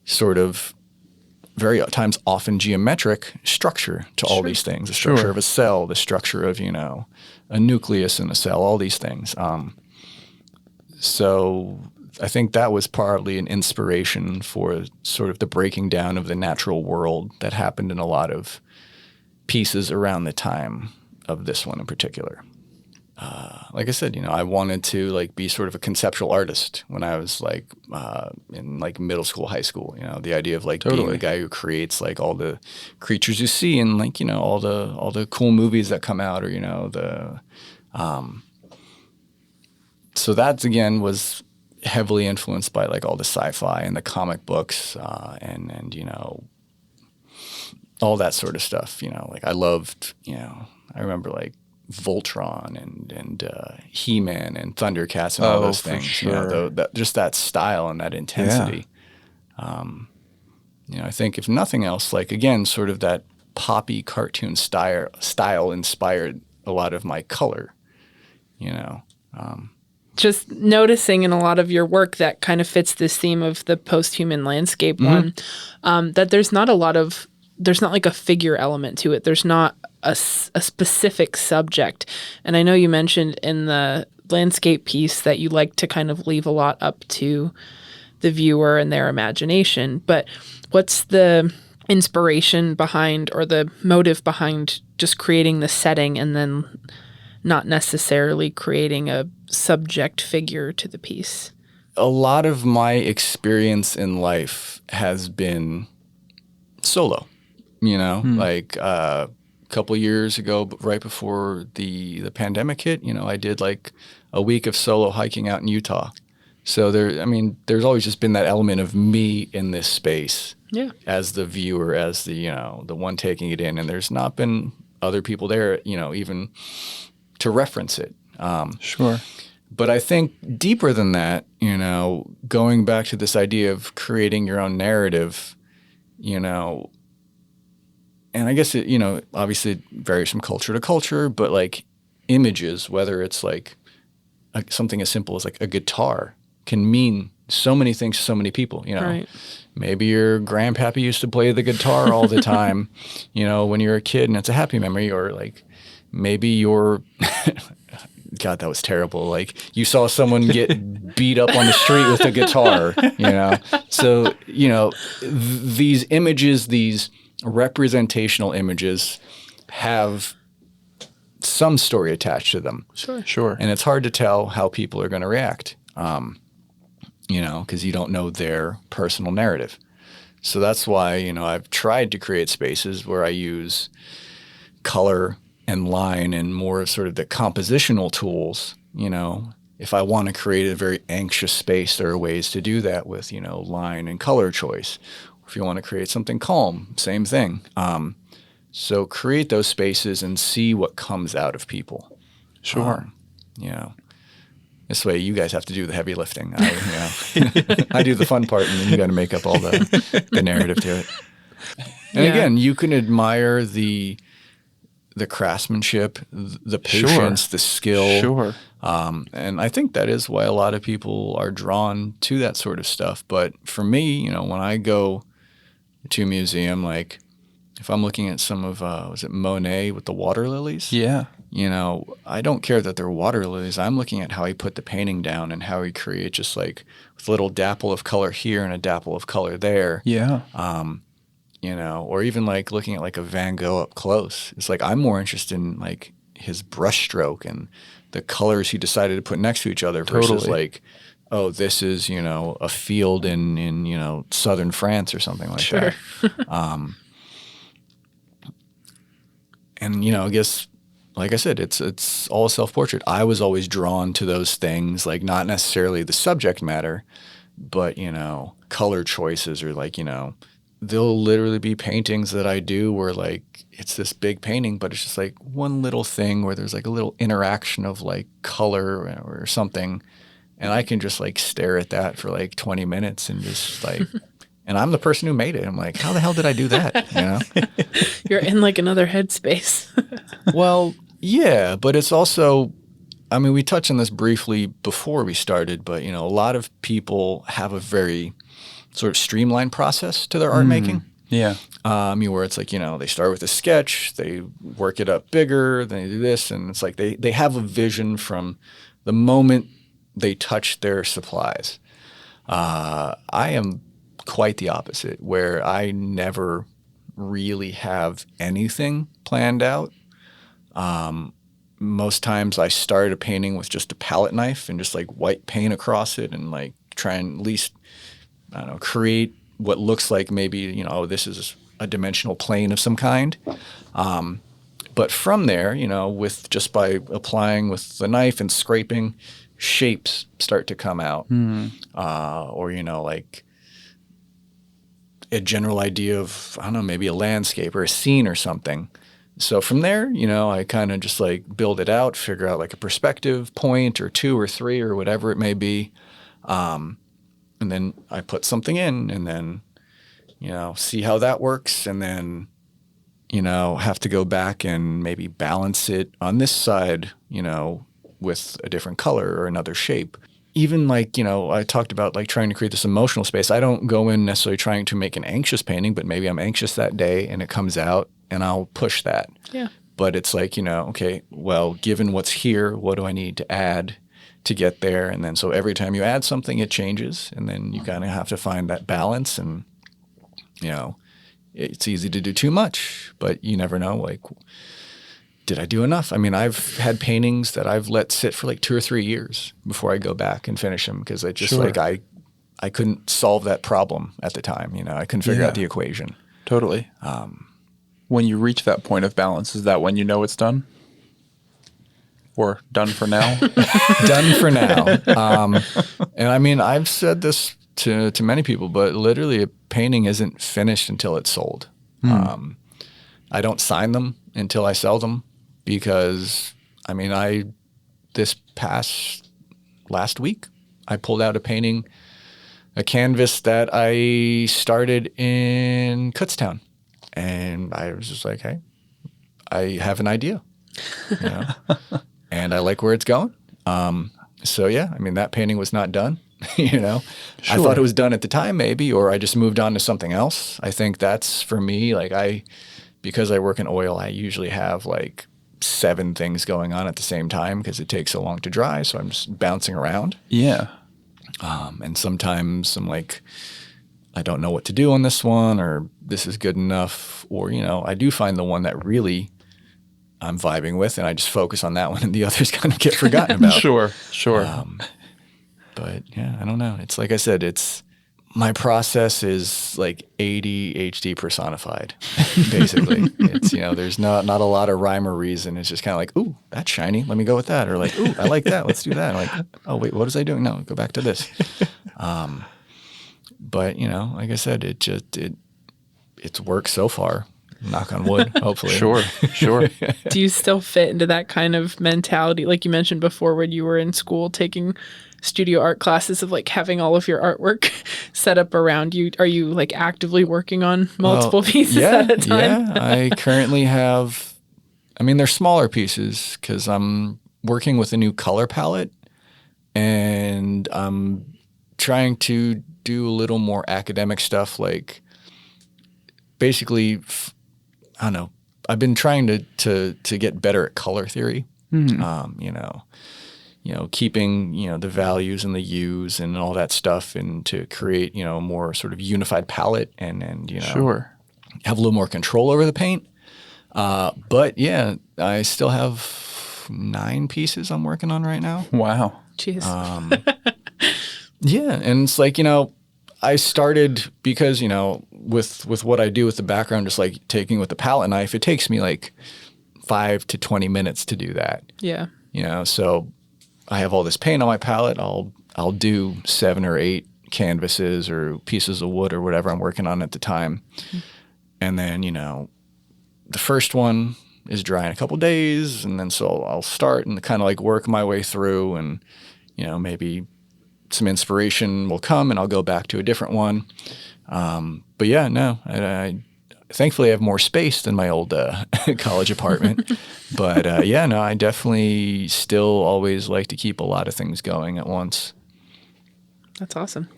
sort of very at times often geometric structure to all these things, the structure of a cell, the structure of, you know, a nucleus in a cell, all these things. So I think that was partly an inspiration for sort of the breaking down of the natural world that happened in a lot of pieces around the time of this one in particular. Like I said, you know, I wanted to like be sort of a conceptual artist when I was like in like middle school, high school. You know, the idea of like being the guy who creates like all the creatures you see in like, you know, all the cool movies that come out, or, you know, the so that again was heavily influenced by like all the sci-fi and the comic books and you know, all that sort of stuff. You know, like I loved, you know, I remember like Voltron and He-Man and Thundercats and all those things. Sure. You know, just that style and that intensity. You know, I think if nothing else, like again, sort of that poppy cartoon style inspired a lot of my color. You know. Just noticing in a lot of your work that kind of fits this theme of the post-human landscape one, that there's not like a figure element to it. There's not a specific subject. And I know you mentioned in the landscape piece that you like to kind of leave a lot up to the viewer and their imagination. But what's the inspiration behind or the motive behind just creating the setting and then not necessarily creating a subject figure to the piece? A lot of my experience in life has been solo, you know, like a couple years ago, right before the pandemic hit, you know, I did like a week of solo hiking out in Utah. So there's always just been that element of me in this space as the viewer, as the, you know, the one taking it in. And there's not been other people there, you know, even to reference it. But I think deeper than that, you know, going back to this idea of creating your own narrative, you know, and I guess it, you know, obviously it varies from culture to culture, but like images, whether it's like something as simple as like a guitar can mean so many things to so many people, you know. Right. Maybe your grandpappy used to play the guitar all the time, you know, when you were a kid, and it's a happy memory. Or like maybe your God, that was terrible. Like you saw someone get beat up on the street with a guitar, you know. So, you know, these images, these representational images have some story attached to them. Sure. And it's hard to tell how people are going to react, you know, because you don't know their personal narrative. So that's why, you know, I've tried to create spaces where I use color and line and more of sort of the compositional tools, you know, if I want to create a very anxious space, there are ways to do that with, line and color choice. If you want to create something calm, same thing. So create those spaces and see what comes out of people. Sure. This way you guys have to do the heavy lifting. I do the fun part, and then you got to make up all the narrative to it. And again, you can admire the craftsmanship, the patience, the skill. Sure. And I think that is why a lot of people are drawn to that sort of stuff. But for me, when I go to a museum, like if I'm looking at some of, was it Monet with the water lilies? Yeah. I don't care that they're water lilies. I'm looking at how he put the painting down and how he creates just like with a little dapple of color here and a dapple of color there. Yeah. Or even like looking at like a Van Gogh up close. It's like I'm more interested in like his brushstroke and the colors he decided to put next to each other versus like, oh, this is, a field in southern France or something like that. And, I guess, like I said, it's all self-portrait. I was always drawn to those things, like not necessarily the subject matter, but, color choices or like, there'll literally be paintings that I do where like it's this big painting, but it's just like one little thing where there's like a little interaction of like color or something. And I can just like stare at that for like 20 minutes and just like, and I'm the person who made it. I'm like, how the hell did I do that? You're in like another headspace. Well, yeah, but it's also, I mean, we touched on this briefly before we started, but a lot of people have a very sort of streamlined process to their art making. Yeah. Where it's like, they start with a sketch, they work it up bigger, then they do this, and it's like they have a vision from the moment they touch their supplies. I am quite the opposite, where I never really have anything planned out. Most times I start a painting with just a palette knife and just like white paint across it and like try and at least, I don't know, create what looks like maybe, this is a dimensional plane of some kind. But from there, with just by applying with the knife and scraping, shapes start to come out. Or, like a general idea of, I don't know, maybe a landscape or a scene or something. So from there, I kind of just like build it out, figure out like a perspective point or 2 or 3 or whatever it may be. And then I put something in and then, see how that works. And then, have to go back and maybe balance it on this side, with a different color or another shape. Even like, I talked about like trying to create this emotional space. I don't go in necessarily trying to make an anxious painting, but maybe I'm anxious that day and it comes out and I'll push that. Yeah. But it's like, okay, well, given what's here, what do I need to add to get there? And then so every time you add something, it changes. And then you kind of have to find that balance. And, it's easy to do too much, but you never know, like, did I do enough? I mean, I've had paintings that I've let sit for like 2 or 3 years before I go back and finish them because I just like I couldn't solve that problem at the time. I couldn't figure out the equation. Totally. When you reach that point of balance, is that when you know it's done? Or done for now? Done for now. And I mean, I've said this to many people, but literally a painting isn't finished until it's sold. I don't sign them until I sell them because, I mean, this past last week, I pulled out a painting, a canvas that I started in Kutztown. And I was just like, hey, I have an idea, and I like where it's going. So, yeah, I mean, that painting was not done, I thought it was done at the time maybe, or I just moved on to something else. I think that's for me, like because I work in oil, I usually have like 7 things going on at the same time because it takes so long to dry. So I'm just bouncing around. Yeah. And sometimes I'm like, I don't know what to do on this one, or this is good enough, or, I do find the one that really I'm vibing with and I just focus on that one and the others kind of get forgotten about. Sure. But yeah, I don't know. It's like I said, my process is like ADHD personified, basically. It's, there's not a lot of rhyme or reason. It's just kind of like, ooh, that's shiny. Let me go with that. Or like, ooh, I like that. Let's do that. Like, oh, wait, what was I doing? No, go back to this. But, like I said, it's worked so far. Knock on wood, hopefully. Sure. Do you still fit into that kind of mentality? Like you mentioned before when you were in school taking studio art classes of like having all of your artwork set up around you. Are you like actively working on multiple pieces at a time? Yeah, I currently have, they're smaller pieces because I'm working with a new color palette and I'm trying to do a little more academic stuff. Like basically, I don't know, I've been trying to get better at color theory. Keeping, the values and the hues and all that stuff and to create, a more sort of unified palette and Sure. have a little more control over the paint. But yeah, I still have 9 pieces I'm working on right now. Wow. Jeez. Yeah. And it's like, I started because, with what I do with the background, just like taking with the palette knife, it takes me like 5 to 20 minutes to do that. Yeah. So I have all this paint on my palette. I'll do 7 or 8 canvases or pieces of wood or whatever I'm working on at the time. Mm-hmm. And then, the first one is dry in a couple days. And then so I'll start and kind of like work my way through and, maybe some inspiration will come and I'll go back to a different one. But yeah, no, I thankfully I have more space than my old college apartment. But I definitely still always like to keep a lot of things going at once. That's awesome.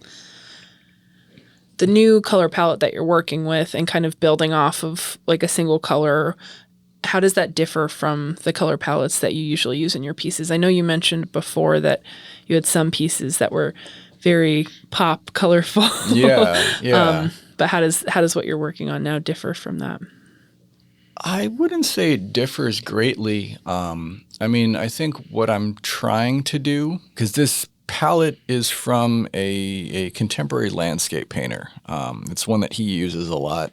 The new color palette that you're working with and kind of building off of like a single color, how does that differ from the color palettes that you usually use in your pieces? I know you mentioned before that you had some pieces that were very pop, colorful. Yeah. But how does what you're working on now differ from that? I wouldn't say it differs greatly. I think what I'm trying to do, because this palette is from a contemporary landscape painter. It's one that he uses a lot,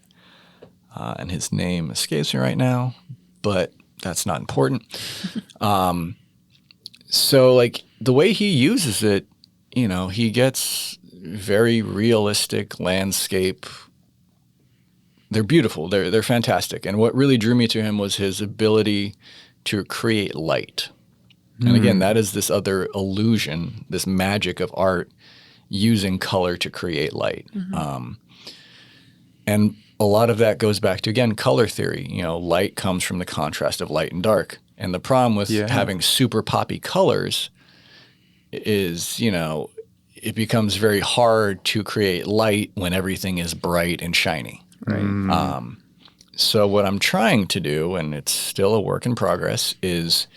and his name escapes me right now, but that's not important. So like the way he uses it, he gets very realistic landscape. They're beautiful. They're fantastic. And what really drew me to him was his ability to create light. And again, that is this other illusion, this magic of art using color to create light. Mm-hmm. And a lot of that goes back to, again, color theory. Light comes from the contrast of light and dark. And the problem with having super poppy colors is, it becomes very hard to create light when everything is bright and shiny. Right. So what I'm trying to do, and it's still a work in progress, is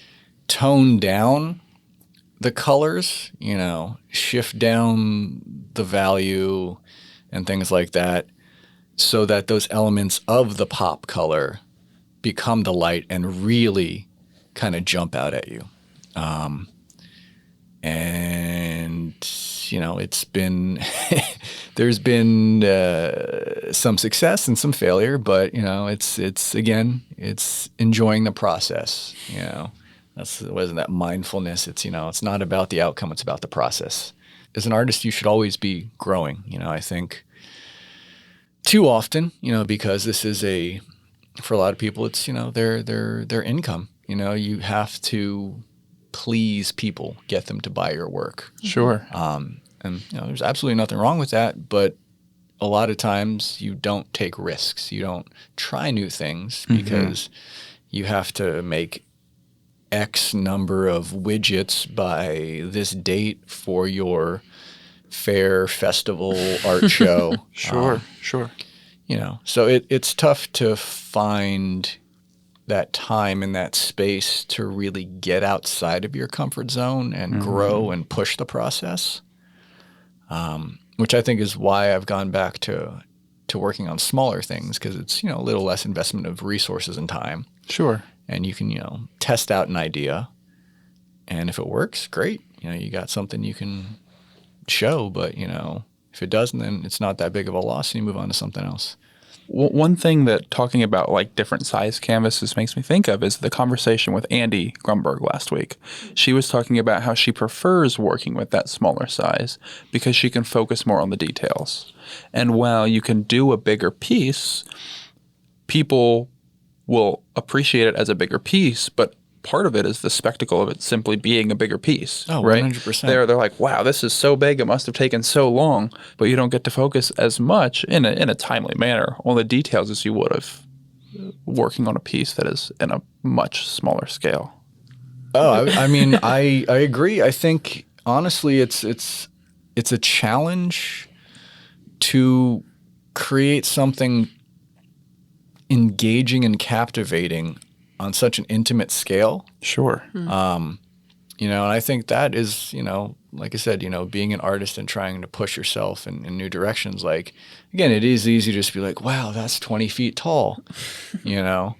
tone down the colors, shift down the value and things like that so that those elements of the pop color become the light and really kind of jump out at you. And, it's been, there's been some success and some failure, but, it's again, it's enjoying the process, wasn't that mindfulness? It's, it's not about the outcome, it's about the process. As an artist, you should always be growing. I think too often, because this is for a lot of people, it's, their income. You have to please people, get them to buy your work. Sure. And there's absolutely nothing wrong with that, but a lot of times you don't take risks. You don't try new things because you have to make X number of widgets by this date for your fair, festival, art show. Sure. So it's tough to find that time and that space to really get outside of your comfort zone and grow and push the process, which I think is why I've gone back to working on smaller things, because it's, a little less investment of resources and time. Sure. And you can, test out an idea, and if it works, great. You got something you can show, but, If it doesn't, then it's not that big of a loss, and you move on to something else. One thing that talking about like different size canvases makes me think of is the conversation with Andy Grumberg last week. She was talking about how she prefers working with that smaller size because she can focus more on the details. And while you can do a bigger piece, people will appreciate it as a bigger piece, but part of it is the spectacle of it simply being a bigger piece. Oh, right? 100%. They're like, wow, this is so big. It must have taken so long. But you don't get to focus as much in a timely manner on the details as you would have working on a piece that is in a much smaller scale. Oh, I mean, I agree. I think honestly, it's a challenge to create something engaging and captivating on such an intimate scale. Sure. You know, and I think that is, you know, like I said, you know, being an artist and trying to push yourself in new directions. Like, again, it is easy to just be like, wow, that's 20 feet tall, you know,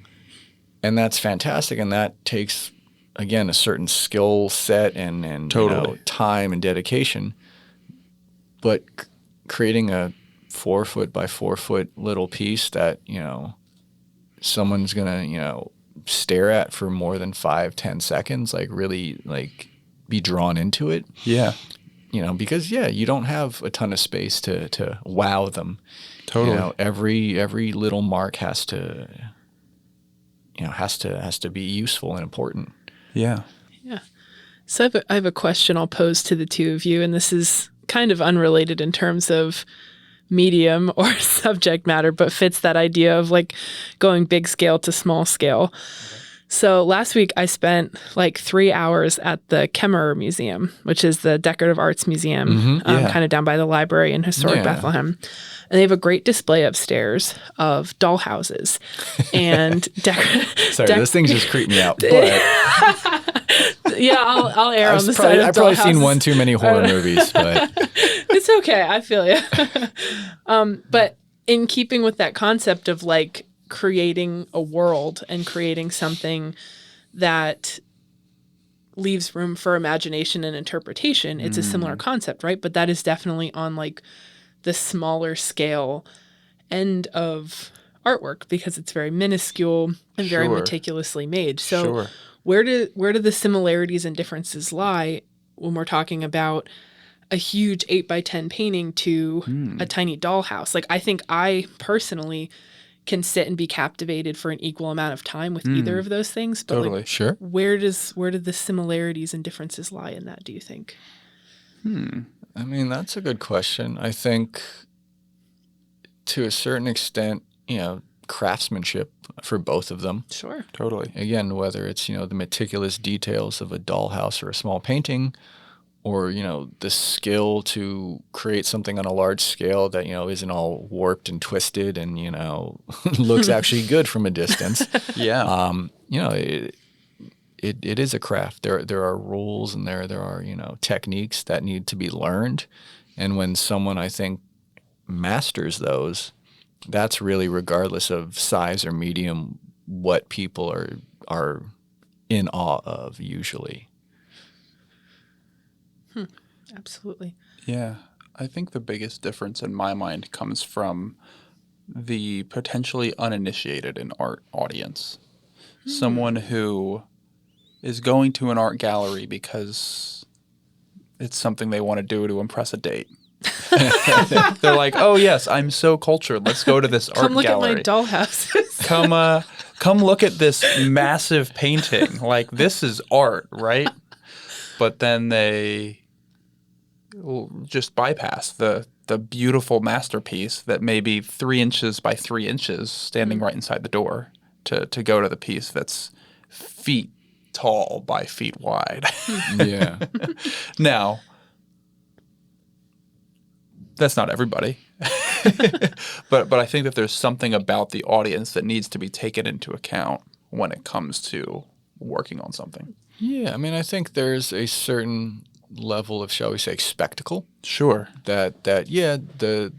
and that's fantastic. And that takes, again, a certain skill set and Totally. you know, time and dedication. But creating a 4 foot by 4 foot little piece that, you know, someone's going to, you know, stare at for more than 5-10 seconds, like really like be drawn into it. Yeah. You know, because you don't have a ton of space to wow them. Totally. You know, every little mark has to be useful and important. Yeah. Yeah. So I have a question I'll pose to the two of you, and this is kind of unrelated in terms of medium or subject matter, but fits that idea of like going big scale to small scale. Okay. So last week I spent like 3 hours at the Kemmerer Museum, which is the decorative arts museum, kind of down by the library in historic Bethlehem. And they have a great display upstairs of doll houses and Sorry, those things just creep me out. But yeah, I'll err on the side of I've probably doll seen houses. one too many horror movies, but it's okay. I feel you. But in keeping with that concept of like creating a world and creating something that leaves room for imagination and interpretation, it's a similar concept, right? But that is definitely on like the smaller scale end of artwork because it's very minuscule and very meticulously made. So where do the similarities and differences lie when we're talking about a huge 8x10 painting to a tiny dollhouse? Like, I think I personally can sit and be captivated for an equal amount of time with either of those things. But Totally. like, sure. Where do the similarities and differences lie in that, do you think? I mean, that's a good question. I think to a certain extent, you know, craftsmanship for both of them. Sure. Totally. Again, whether it's, you know, the meticulous details of a dollhouse or a small painting, or, you know, the skill to create something on a large scale that, you know, isn't all warped and twisted and, you know, looks actually good from a distance. Yeah. You know, it is a craft. There are rules and there are, you know, techniques that need to be learned. And when someone, I think, masters those, that's really regardless of size or medium, what people are in awe of usually. Absolutely. Yeah. I think the biggest difference in my mind comes from the potentially uninitiated in art audience. Someone who is going to an art gallery because it's something they want to do to impress a date. They're like, oh, yes, I'm so cultured. Let's go to this art Come look gallery. at my dollhouses. Come look at this massive painting. Like, this is art, right? But then they will just bypass the beautiful masterpiece that may be 3 inches by 3 inches standing right inside the door to go to the piece that's feet tall by feet wide. Yeah. Now, that's not everybody. but I think that there's something about the audience that needs to be taken into account when it comes to working on something. Yeah, I mean, I think there's a certain level of, shall we say, spectacle. Sure. That the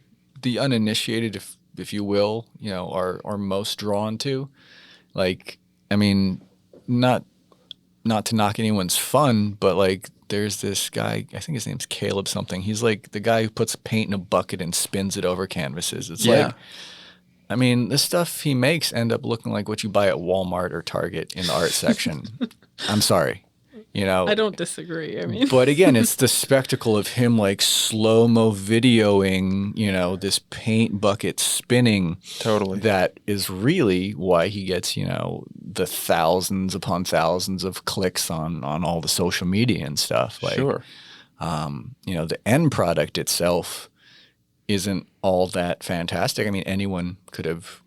uninitiated, if you will, you know, are most drawn to. Like, I mean, not to knock anyone's fun, but like there's this guy, I think his name's Caleb something. He's like the guy who puts paint in a bucket and spins it over canvases. It's like, I mean, the stuff he makes end up looking like what you buy at Walmart or Target in the art section. I'm sorry. You know, I don't disagree. I mean, but again, it's the spectacle of him like slow-mo videoing, you know, this paint bucket spinning. Totally. That is really why he gets, you know, the thousands upon thousands of clicks on all the social media and stuff. Like, Sure. You know, the end product itself isn't all that fantastic. I mean, anyone could have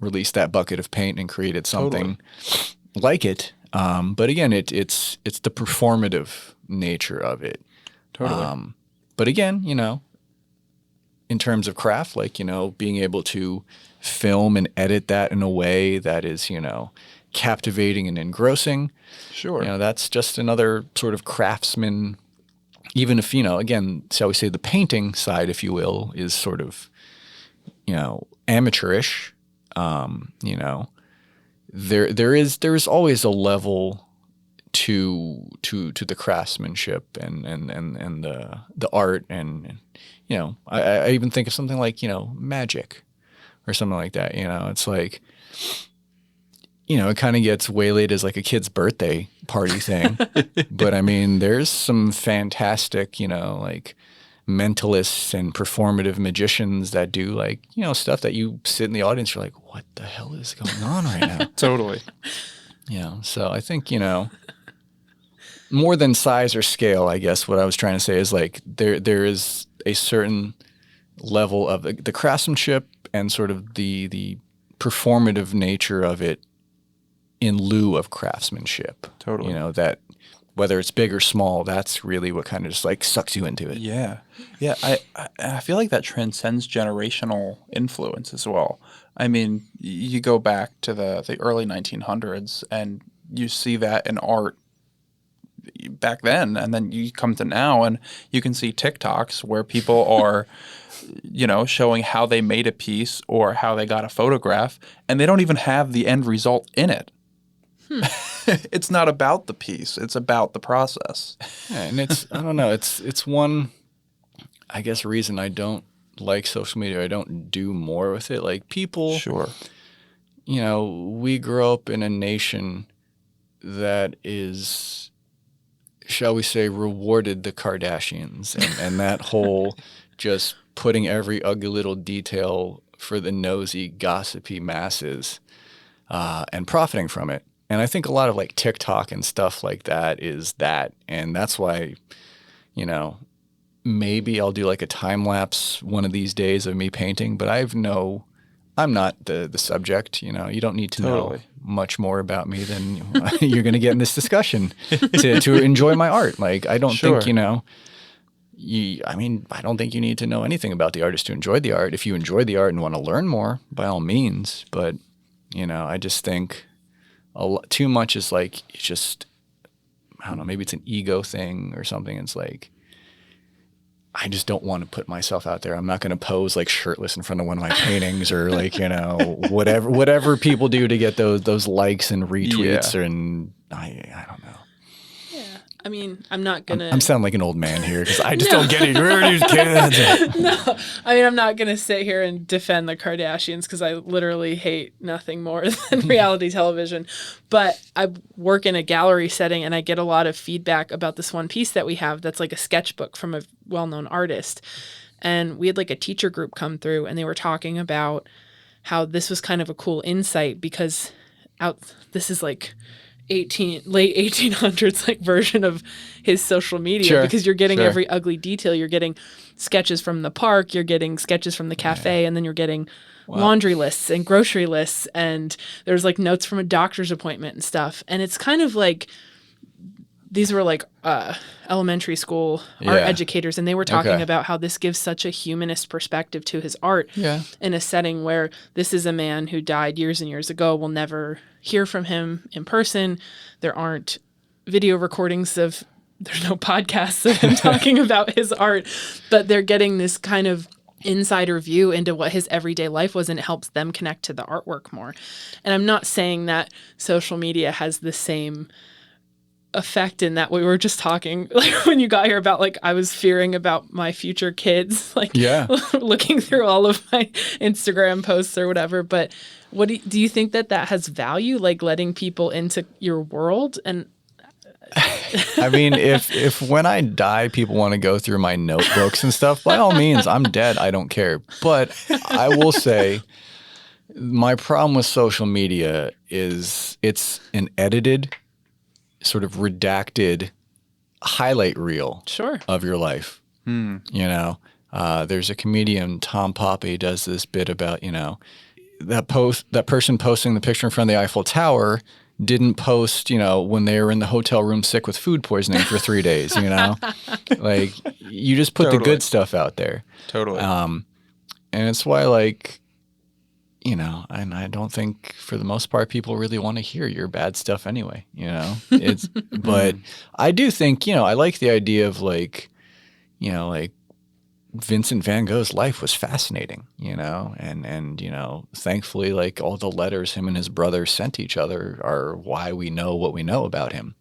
released that bucket of paint and created something like it. But again, it's the performative nature of it. Totally. But again, you know, in terms of craft, like, you know, being able to film and edit that in a way that is, you know, captivating and engrossing. Sure. You know, that's just another sort of craftsman, even if, you know, again, shall we say the painting side, if you will, is sort of, you know, amateurish, you know. There is always a level to the craftsmanship and the art and you know, I even think of something like, you know, magic or something like that. You know, it's like, you know, it kind of gets waylaid as like a kid's birthday party thing. But I mean, there's some fantastic, you know, like mentalists and performative magicians that do like, you know, stuff that you sit in the audience, you're like, what the hell is going on right now? Totally. You know, so I think, you know, more than size or scale, I guess what I was trying to say is like there is a certain level of the craftsmanship and sort of the performative nature of it in lieu of craftsmanship. Totally. You know, that whether it's big or small, that's really what kind of just like sucks you into it. Yeah. Yeah. I feel like that transcends generational influence as well. I mean, you go back to the early 1900s and you see that in art back then, and then you come to now and you can see TikToks where people are, you know, showing how they made a piece or how they got a photograph, and they don't even have the end result in it. It's not about the piece. It's about the process. Yeah, and it's, I don't know, it's one, I guess, reason I don't like social media. I don't do more with it. Like people, Sure. you know, we grow up in a nation that is, shall we say, rewarded the Kardashians and that whole just putting every ugly little detail for the nosy, gossipy masses and profiting from it. And I think a lot of like TikTok and stuff like that is that. And that's why, you know, maybe I'll do like a time lapse one of these days of me painting, but I'm not the subject. You know, you don't need to know much more about me than you're going to get in this discussion to enjoy my art. Like, I don't think, you know, I mean, I don't think you need to know anything about the artist to enjoy the art. If you enjoy the art and want to learn more, by all means. But, you know, I just think too much is like, it's just, I don't know, maybe it's an ego thing or something. It's like, I just don't want to put myself out there. I'm not going to pose like shirtless in front of one of my paintings or like, you know, whatever people do to get those likes and retweets and I don't know. yeah. I mean, I'm not going to... I'm sounding like an old man here because I just don't get it. Where are these kids? No, I mean, I'm not going to sit here and defend the Kardashians because I literally hate nothing more than reality television. But I work in a gallery setting and I get a lot of feedback about this one piece that we have that's like a sketchbook from a well-known artist. And we had like a teacher group come through and they were talking about how this was kind of a cool insight because this is like late 1800s like version of his social media because you're getting every ugly detail. You're getting sketches from the park, you're getting sketches from the cafe, and then you're getting laundry lists and grocery lists, and there's like notes from a doctor's appointment and stuff. And it's kind of like these were like elementary school art educators, and they were talking about how this gives such a humanist perspective to his art in a setting where this is a man who died years and years ago. We'll never hear from him in person. There aren't video recordings there's no podcasts of him talking about his art, but they're getting this kind of insider view into what his everyday life was, and it helps them connect to the artwork more. And I'm not saying that social media has the same effect in that we were just talking like when you got here about like I was fearing about my future kids, like looking through all of my Instagram posts or whatever. But what do you think that has value, like letting people into your world? And I mean, if when I die, people want to go through my notebooks and stuff, by all means, I'm dead. I don't care. But I will say my problem with social media is it's an edited, sort of redacted highlight reel of your life. You know, there's a comedian, Tom Poppy, does this bit about, you know, that person posting the picture in front of the Eiffel Tower didn't post, you know, when they were in the hotel room sick with food poisoning for 3 days, you know? Like, you just put the good stuff out there. Totally. And it's why, like, you know, and I don't think for the most part people really want to hear your bad stuff anyway, you know? But I do think, you know, I like the idea of, like, you know, like, Vincent van Gogh's life was fascinating, you know, and you know, thankfully, like, all the letters him and his brother sent each other are why we know what we know about him.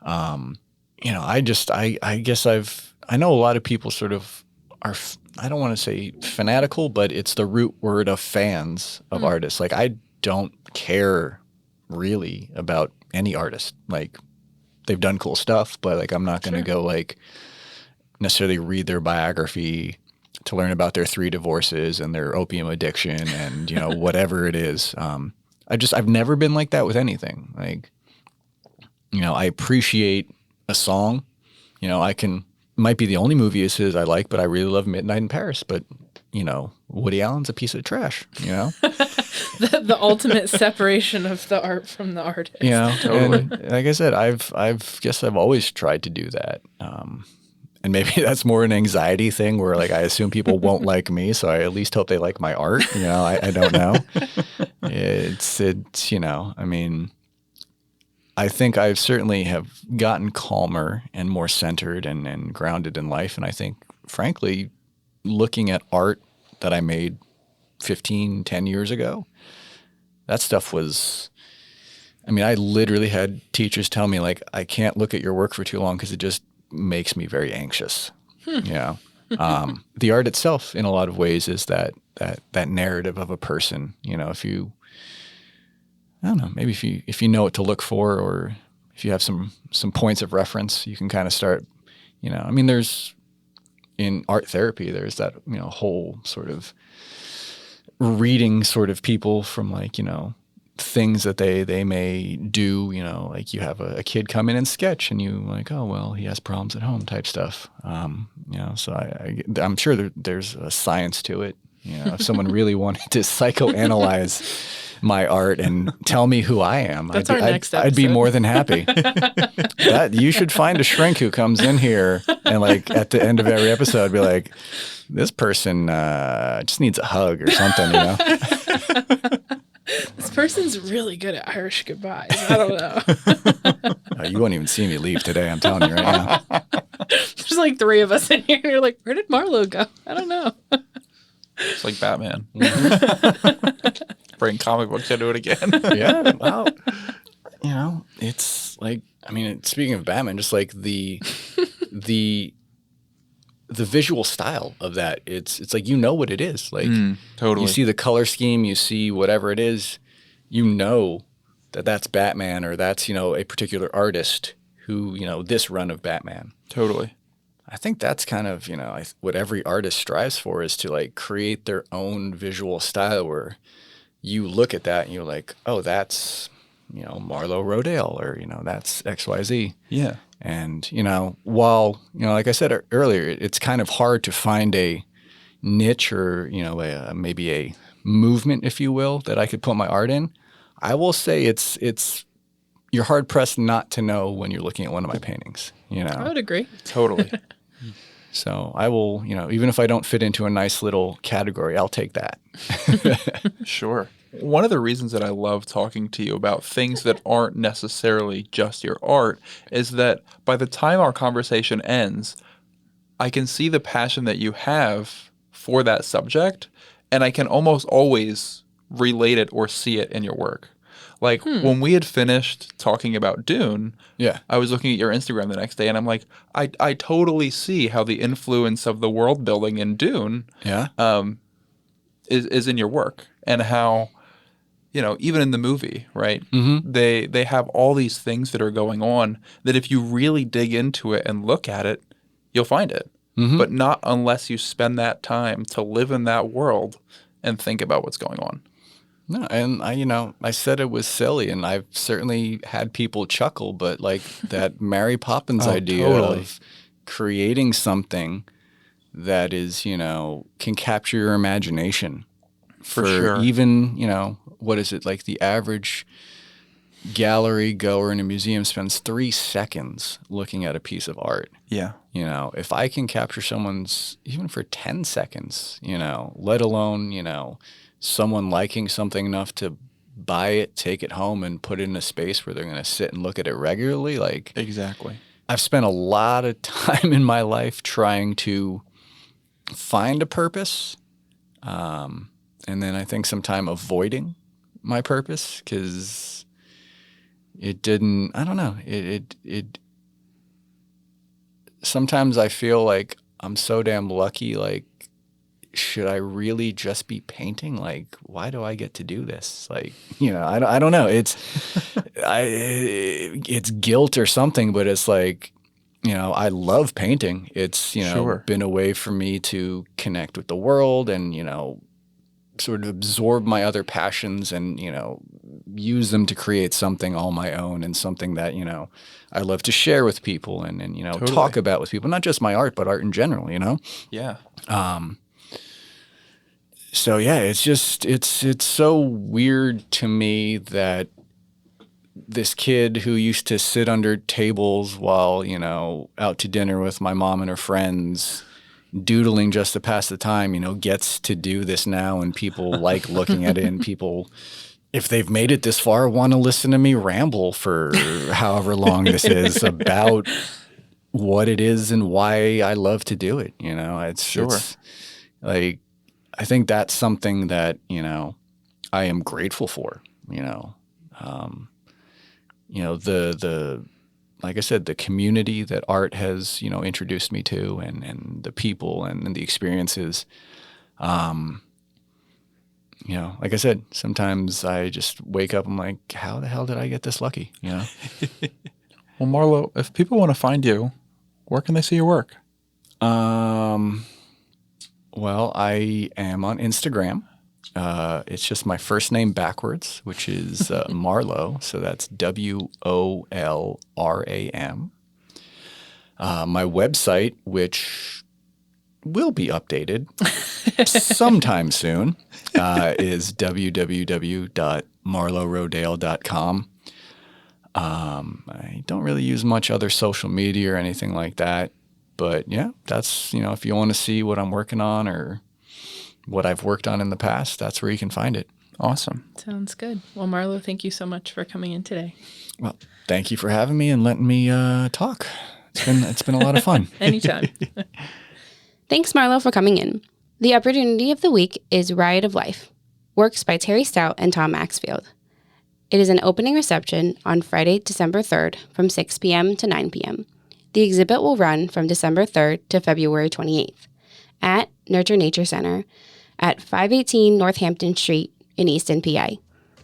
You know, I guess I know a lot of people sort of are, I don't want to say fanatical, but it's the root word of fans of artists. Like, I don't care really about any artist. Like, they've done cool stuff, but like, I'm not going to go like necessarily read their biography to learn about their 3 divorces and their opium addiction and, you know, whatever it is. I've never been like that with anything. Like, you know, I appreciate a song. You know, might be the only movie of his I like, but I really love Midnight in Paris. But, you know, Woody Allen's a piece of trash, you know? the ultimate separation of the art from the artist. You know, totally. And like I said, I've always tried to do that. And maybe that's more an anxiety thing where, like, I assume people won't like me, so I at least hope they like my art. You know, I don't know. It's you know, I mean, I think I've certainly have gotten calmer and more centered and grounded in life. And I think, frankly, looking at art that I made 10 years ago, that stuff was, I mean, I literally had teachers tell me, like, I can't look at your work for too long because it just makes me very anxious. You know, the art itself, in a lot of ways, is that narrative of a person. You know, if you, I don't know, maybe if you know what to look for, or if you have some points of reference, you can kind of start. You know, I mean, there's in art therapy, there's that, you know, whole sort of reading sort of people from, like, you know, things that they may do, you know, like you have a kid come in and sketch and you like, oh, well, he has problems at home type stuff. You know, so I'm sure there's a science to it. You know, if someone really wanted to psychoanalyze my art and tell me who I am, that's our next episode. I'd be more than happy. You should find a shrink who comes in here and, like, at the end of every episode be like, this person just needs a hug or something, you know? This person's really good at Irish goodbyes. I don't know. You won't even see me leave today, I'm telling you right now. There's like 3 of us in here. You're like, where did Marlow go? I don't know. It's like Batman. Bring comic books into it again. Yeah, well, you know, it's like, I mean, speaking of Batman, just like the visual style of that, it's like, you know what it is. Like, totally. You see the color scheme, you see whatever it is, you know that's Batman, or that's, you know, a particular artist who, you know, this run of Batman. Totally. I think that's kind of, you know, what every artist strives for, is to, like, create their own visual style where you look at that and you're like, oh, that's, you know, Marlow Rodale, or, you know, that's XYZ. Yeah. And, you know, while, you know, like I said earlier, it's kind of hard to find a niche or, you know, maybe a movement, if you will, that I could put my art in. I will say it's you're hard pressed not to know when you're looking at one of my paintings, you know. I would agree. Totally. So I will, you know, even if I don't fit into a nice little category, I'll take that. Sure. One of the reasons that I love talking to you about things that aren't necessarily just your art is that by the time our conversation ends, I can see the passion that you have for that subject, and I can almost always relate it or see it in your work. Like when we had finished talking about Dune, I was looking at your Instagram the next day and I'm like, I totally see how the influence of the world building in Dune is in your work, and how, you know, even in the movie, right? They have all these things that are going on that if you really dig into it and look at it, you'll find it. But not unless you spend that time to live in that world and think about what's going on. No, and I said it was silly, and I've certainly had people chuckle, but like that Mary Poppins idea of creating something that is, can capture your imagination For sure. Even, what is it, like the average gallery goer in a museum spends 3 seconds looking at a piece of art. Yeah. If I can capture someone's, even for 10 seconds, let alone, someone liking something enough to buy it, take it home, and put it in a space where they're going to sit and look at it regularly. Like, exactly. I've spent a lot of time in my life trying to find a purpose, and then I think some time avoiding my purpose because it didn't. I don't know. It. Sometimes I feel like I'm so damn lucky. Like, should I really just be painting? Like, why do I get to do this? Like, I don't know. It's it's guilt or something, but it's like, I love painting. It's, been a way for me to connect with the world and, sort of absorb my other passions and, use them to create something all my own and something that, I love to share with people and totally. Talk about with people, not just my art, but art in general, Yeah. So yeah, it's just, it's so weird to me that this kid who used to sit under tables while, out to dinner with my mom and her friends, doodling just to pass the time, gets to do this now, and people like looking at it, and people, if they've made it this far, want to listen to me ramble for however long this is about what it is and why I love to do it. It's like, I think that's something that, I am grateful for, like I said, the community that art has, introduced me to, and the people and the experiences. Like I said, sometimes I just wake up, I'm like, how the hell did I get this lucky? Well, Marlow, if people want to find you, where can they see your work? Well, I am on Instagram. It's just my first name backwards, which is Marlow. So that's WOLRAM. My website, which will be updated sometime soon, is www.marlowrodale.com. I don't really use much other social media or anything like that. But yeah, that's, if you want to see what I'm working on or what I've worked on in the past, that's where you can find it. Awesome. Sounds good. Well, Marlow, thank you so much for coming in today. Well, thank you for having me and letting me talk. It's been a lot of fun. Anytime. Thanks, Marlow, for coming in. The opportunity of the week is Riot of Life, works by Terry Stout and Tom Maxfield. It is an opening reception on Friday, December 3rd from 6 p.m. to 9 p.m. The exhibit will run from December 3rd to February 28th at Nurture Nature Center at 518 Northampton Street in Easton, PA.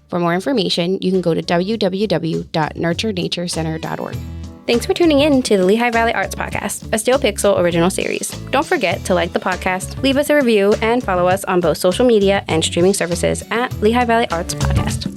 For more information, you can go to www.nurturenaturecenter.org. Thanks for tuning in to the Lehigh Valley Arts Podcast, a Steel Pixel original series. Don't forget to like the podcast, leave us a review, and follow us on both social media and streaming services at Lehigh Valley Arts Podcast.